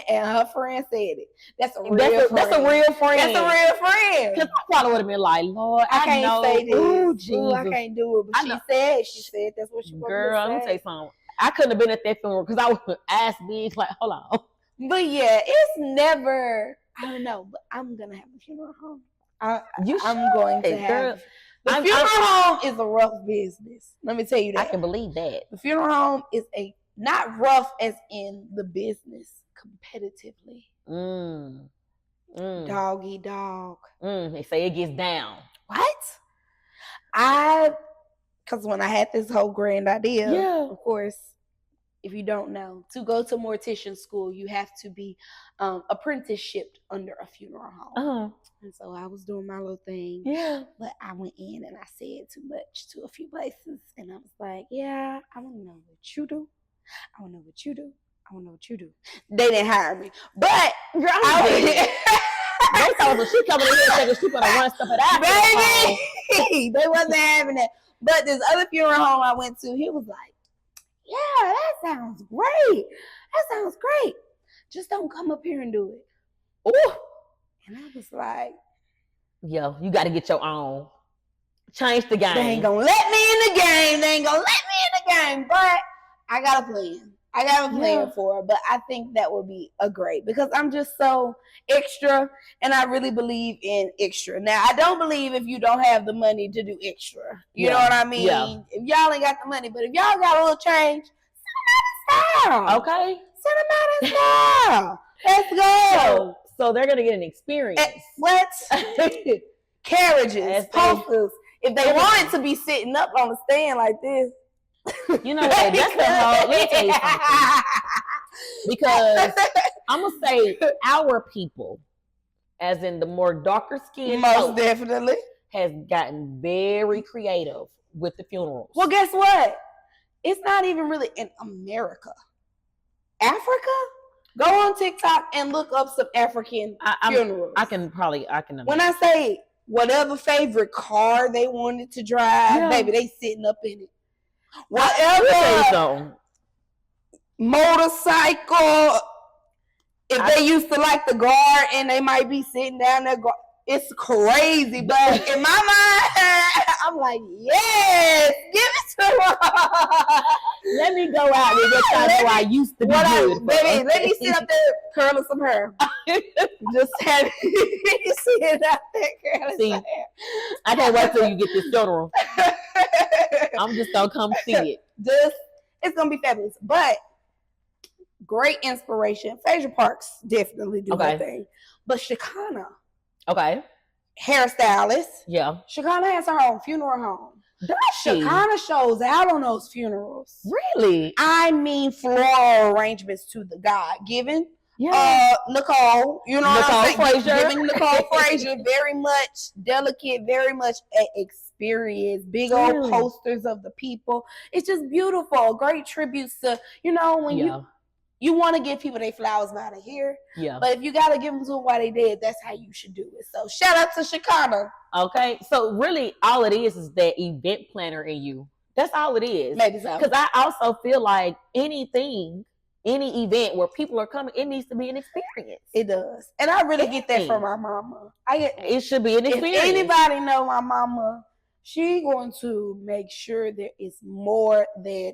and her friend said it. That's a real friend. That's a real friend. That's a real friend. Because I probably would have been like, Lord, I can't know. say this. Ooh, Jesus. I can't do it. But she said that's what she wanted to say. Girl, let me tell you something. I couldn't have been at that funeral because I was ass big. Like, hold on. But yeah, it's never. I don't know, but I'm gonna have a funeral home. I'm going to have. The funeral home is a rough business. Let me tell you that. I can believe that. The funeral home is not rough as in the business, competitively. Doggy dog. They say it gets down. What? Because when I had this whole grand idea, of course, if you don't know, to go to mortician school, you have to be apprenticeshiped under a funeral home. And so I was doing my little thing. Yeah. But I went in and I said too much to a few places. And I was like, yeah, I want to know what you do. I want to know what you do. I want to know what you do. They didn't hire me. But girl, they told her she coming in here saying she gonna run stuff at that. Baby, they wasn't having it. But this other funeral home I went to, he was like, yeah, that sounds great. That sounds great. Just don't come up here and do it. Ooh. And I was like, yo, you got to get your own. Change the game. They ain't gonna let me in the game. But I got a plan. For it. But I think that would be a great, because I'm just so extra and I really believe in extra. Now, I don't believe if you don't have the money to do extra. You know what I mean? Yeah. If y'all ain't got the money, but if y'all got a little change, send them out in style. Okay. Send them out in style. Let's go. So they're going to get an experience. What? Carriages, posters. If they wanted to be sitting up on the stand like this. You know what? That's the whole. Let me tell you something. Because I'm going to say our people, as in the more darker skinned most definitely, has gotten very creative with the funerals. Well, guess what? It's not even really in America. Africa? Go on TikTok and look up some African funerals. I can. When I say whatever favorite car they wanted to drive, baby, they sitting up in it. Whatever motorcycle. If they used to like the guard and they might be sitting down there, it's crazy. But in my mind, I'm like, yes, give it to her. Let me go out and get how I used to be good. Baby, let me sit up there curling some hair. Just have you sit out there curling some hair. I can't wait till you get this funeral. I'm just gonna come see it. It's gonna be fabulous. But great inspiration. Phaedra Parks definitely do her thing. But Shekinah. Okay. hairstylist. Yeah. Shakana has her own funeral home. Does she? Shakana shows out on those funerals. Really? I mean, floral arrangements to the God-given. Yeah. Nicole, you know Nicole what I'm saying? Frazier. Giving Nicole Frazier very much delicate, very much experience, big old posters of the people. It's just beautiful. Great tributes to, you know, when you want to give people their flowers out of here. Yeah. But if you got to give them to them while they dead, that's how you should do it. So shout out to Shakana. Okay. So really all it is that event planner in you. That's all it is. Maybe so. Because I also feel like any event where people are coming, it needs to be an experience. It does. And I really get that from my mama. It should be an experience. If anybody know my mama, she going to make sure there is more than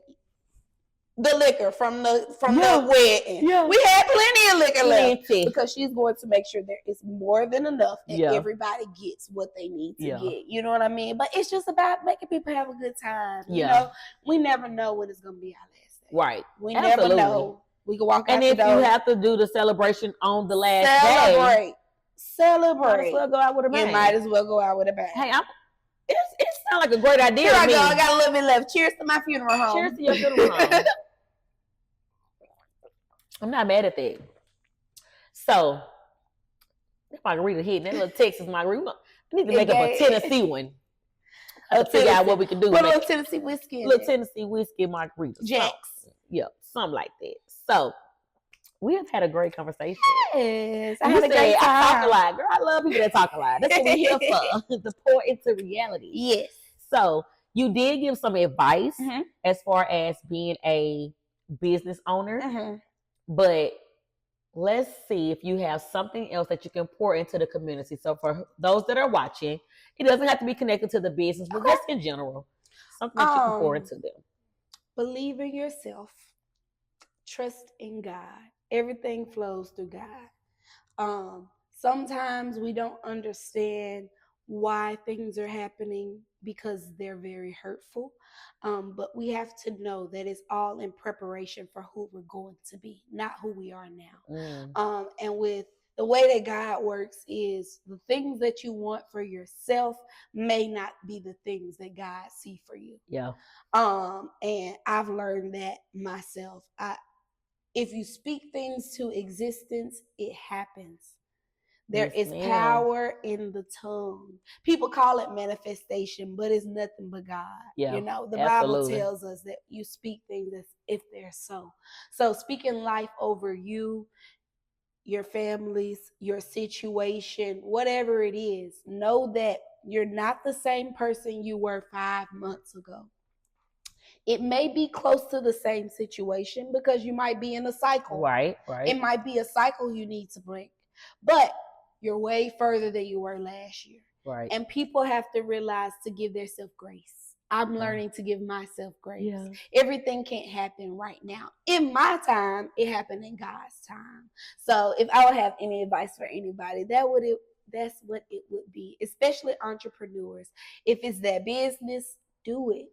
the liquor from the wedding. Yeah. We had plenty of liquor left because she's going to make sure there is more than enough and everybody gets what they need to get. You know what I mean? But it's just about making people have a good time. You know, we never know what it's going to be our last day. Right. We never know. We can walk out the door. And if you have to do the celebration on the last day. Celebrate. Might as well go out with a bang. You might as well go out with a bang. Hey, it sounds like a great idea. Here I go. I got a little bit left. Cheers to my funeral home. Cheers to your funeral home. I'm not mad at that. So, that margarita hitting, that little Texas margarita. I need to make up a Tennessee one. To figure out what we can do. Put a little Tennessee whiskey in little Tennessee whiskey margarita. Jacks. Yeah, something like that. So, we have had a great conversation. Yes. I had a great time. I talk a lot. Girl, I love people that talk a lot. That's what we're here for. To pour into reality. Yes. So, you did give some advice as far as being a business owner. But let's see if you have something else that you can pour into the community. So for those that are watching, it doesn't have to be connected to the business, but just in general, something that you can pour into them. Believe in yourself. Trust in God. Everything flows through God. Sometimes we don't understand why things are happening because they're very hurtful. But we have to know that it's all in preparation for who we're going to be, not who we are now. And with the way that God works is the things that you want for yourself may not be the things that God see for you. Yeah. And I've learned that myself. If you speak things to existence, it happens. There is power in the tongue. People call it manifestation, but it's nothing but God. Yeah, you know, the Bible tells us that you speak things as if they're so. So speaking life over you, your families, your situation, whatever it is, know that you're not the same person you were 5 months ago. It may be close to the same situation because you might be in a cycle. Right. It might be a cycle you need to break. But you're way further than you were last year. Right. And people have to realize to give themselves grace. I'm learning to give myself grace. Yeah. Everything can't happen right now. In my time, it happened in God's time. So if I would have any advice for anybody, that's what it would be, especially entrepreneurs. If it's that business, do it.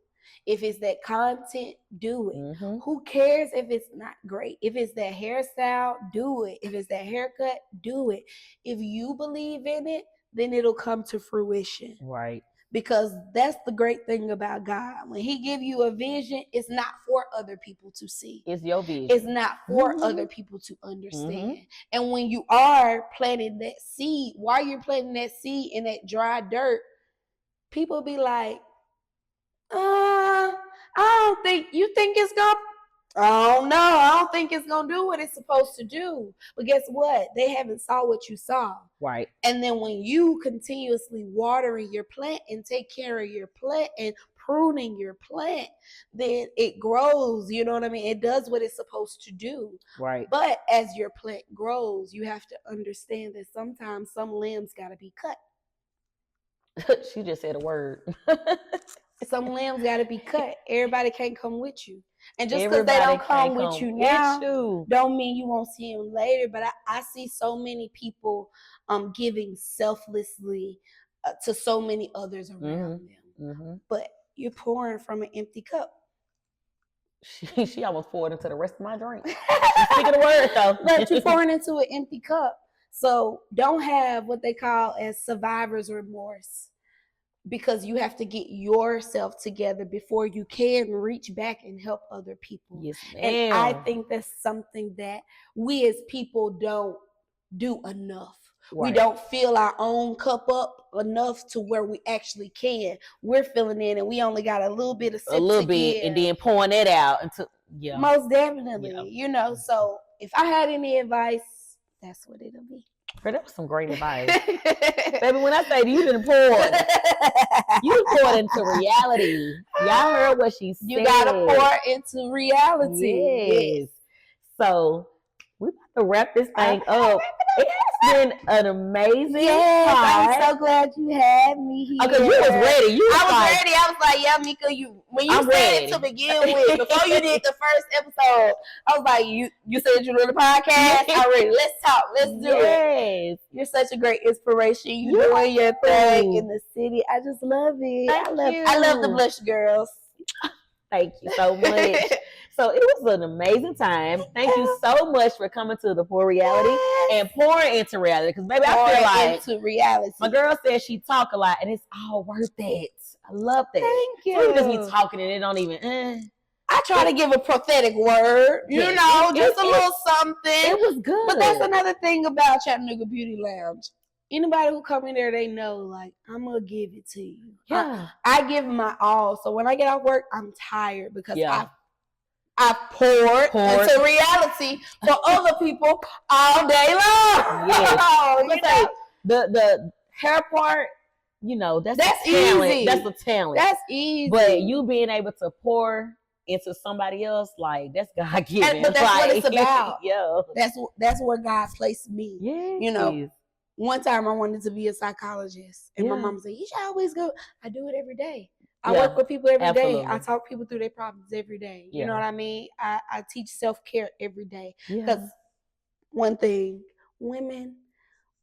If it's that content, do it. Who cares if it's not great? If it's that hairstyle, do it. If it's that haircut, do it. If you believe in it, then it'll come to fruition. Right. Because that's the great thing about God. When he give you a vision, it's not for other people to see. It's your vision. It's not for other people to understand. And when you are planting that seed, while you're planting that seed in that dry dirt, people be like, I don't think it's gonna. Oh no, I don't think it's gonna do what it's supposed to do. But guess what? They haven't saw what you saw. Right. And then when you continuously watering your plant and take care of your plant and pruning your plant, then it grows. You know what I mean? It does what it's supposed to do. Right. But as your plant grows, you have to understand that sometimes some limbs gotta be cut. She just said a word. Some limbs got to be cut. Everybody can't come with you. And just because they don't come with you now, don't mean you won't see them later. But I see so many people giving selflessly to so many others around them. But you're pouring from an empty cup. She almost poured into the rest of my drink. She's speaking the word, though. But you're pouring into an empty cup. So don't have what they call as survivor's remorse, because you have to get yourself together before you can reach back and help other people. Yes, ma'am. And I think that's something that we as people don't do enough. Right. We don't fill our own cup up enough to where we actually can. We're filling in and we only got a little bit of sip, a little bit, give. And then pouring it out into Most definitely. So if I had any advice, that's what it'll be. Girl, that was some great advice. Baby, when I say you didn't pour into reality. Y'all heard what she said. You gotta pour into reality. Yes. So we about to wrap this thing up. It has been an amazing time. I'm so glad you had me here. Because you was ready. I was ready. I was like, yeah, Mika, when you said it to begin with, before you did the first episode, I was like, you said you were doing a podcast? I'm ready. Let's talk. Let's do it. You're such a great inspiration. You're doing your thing in the city. I just love it. I love the Blush Girls. Thank you so much. So it was an amazing time. Thank you so much for coming to the Pour Reality and pouring into reality. Because maybe I feel like into reality. My girl says she talk a lot, and it's all worth it. I love that. Thank you. You just be talking, and it don't even. I try to give a prophetic word, just a little something. It was good. But that's another thing about Chattanooga Beauty Lounge. Anybody who come in there, they know, like, I'm going to give it to you. Yeah. I give my all. So when I get off work, I'm tired because I poured into reality for other people all day long. Yes. The hair part, that's easy. That's a talent. That's easy. But you being able to pour into somebody else, like, that's God given. But that's what it's about. Yeah. That's where God placed me. Yes. One time I wanted to be a psychologist, and my mom said, you should always go. I do it every day. I work with people every day. I talk people through their problems every day. You know what I mean? I teach self-care every day. Because one thing, women,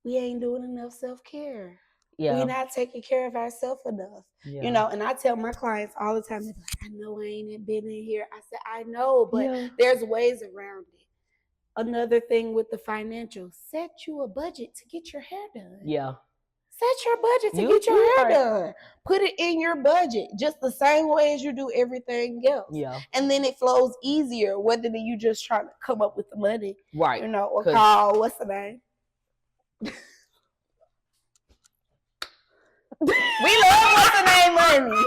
we ain't doing enough self-care. We're not taking care of ourselves enough. And I tell my clients all the time, they're like, I know I ain't been in here. I said, I know, but there's ways around it. Another thing with the financial, set you a budget to get your hair done. Set your budget to get your hair done. Put it in your budget, just the same way as you do everything else. And then it flows easier, whether than you just trying to come up with the money. Right. Or call, what's the name? We love what's the name money.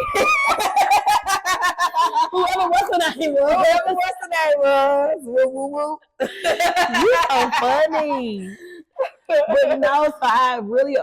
Whoever what's the name was. Woo, woo, woo. You are funny. But no, so I really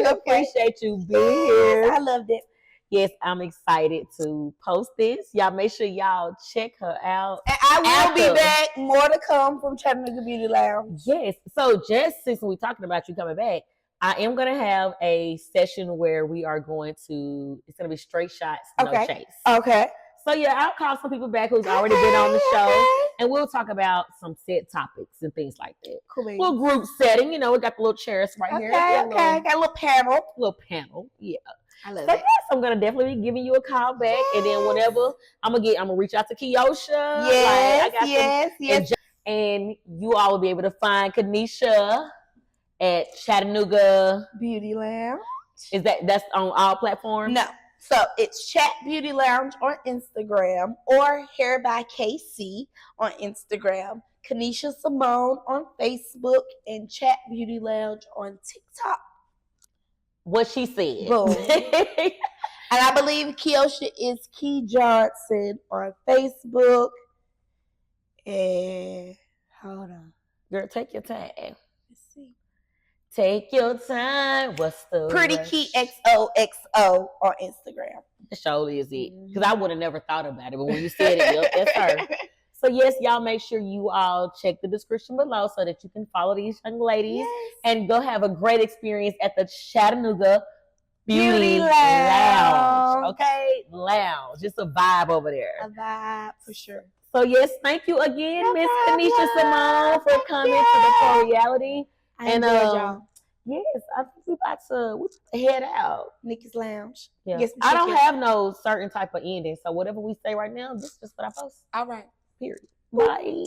appreciate you being here. I loved it. Yes, I'm excited to post this. Y'all make sure y'all check her out. And I will be back. More to come from Chattanooga Beauty Lounge. Yes. So just since we're talking about you coming back, I am going to have a session where we are going to, it's going to be straight shots, no chase. Okay. So yeah, I'll call some people back who's already been on the show, and we'll talk about some set topics and things like that. Cool. Little group setting, we got the little chairs right here. Got a little panel. Yeah. I love so it. yes, I'm gonna definitely be giving you a call back, and then whenever I'm gonna reach out to Keosha. Yes. And you all will be able to find Kanisha at Chattanooga Beauty Lounge. That's on all platforms? No. So it's Chat Beauty Lounge on Instagram or Hair by KC on Instagram, Kanisha Symone on Facebook, and Chat Beauty Lounge on TikTok. What she said. Boom. And I believe Keosha is Key Johnson on Facebook. And hold on. Girl, take your time. Let's see. Take your time. What's the Pretty rush? Key XOXO on Instagram. The show is it. Because I would have never thought about it. But when you said it, that's her. So yes, y'all make sure you all check the description below so that you can follow these young ladies and go have a great experience at the Chattanooga Beauty Lounge. Okay? Lounge. Just a vibe over there. A vibe for sure. So yes, thank you again, Miss Kanisha Symone, for coming to the Pour Reality. I enjoyed y'all. Yes, I think we're about to head out. Nikki's Lounge. Yeah. I don't have no certain type of ending, so whatever we say right now, this is just what I post. All right. Period. Bye.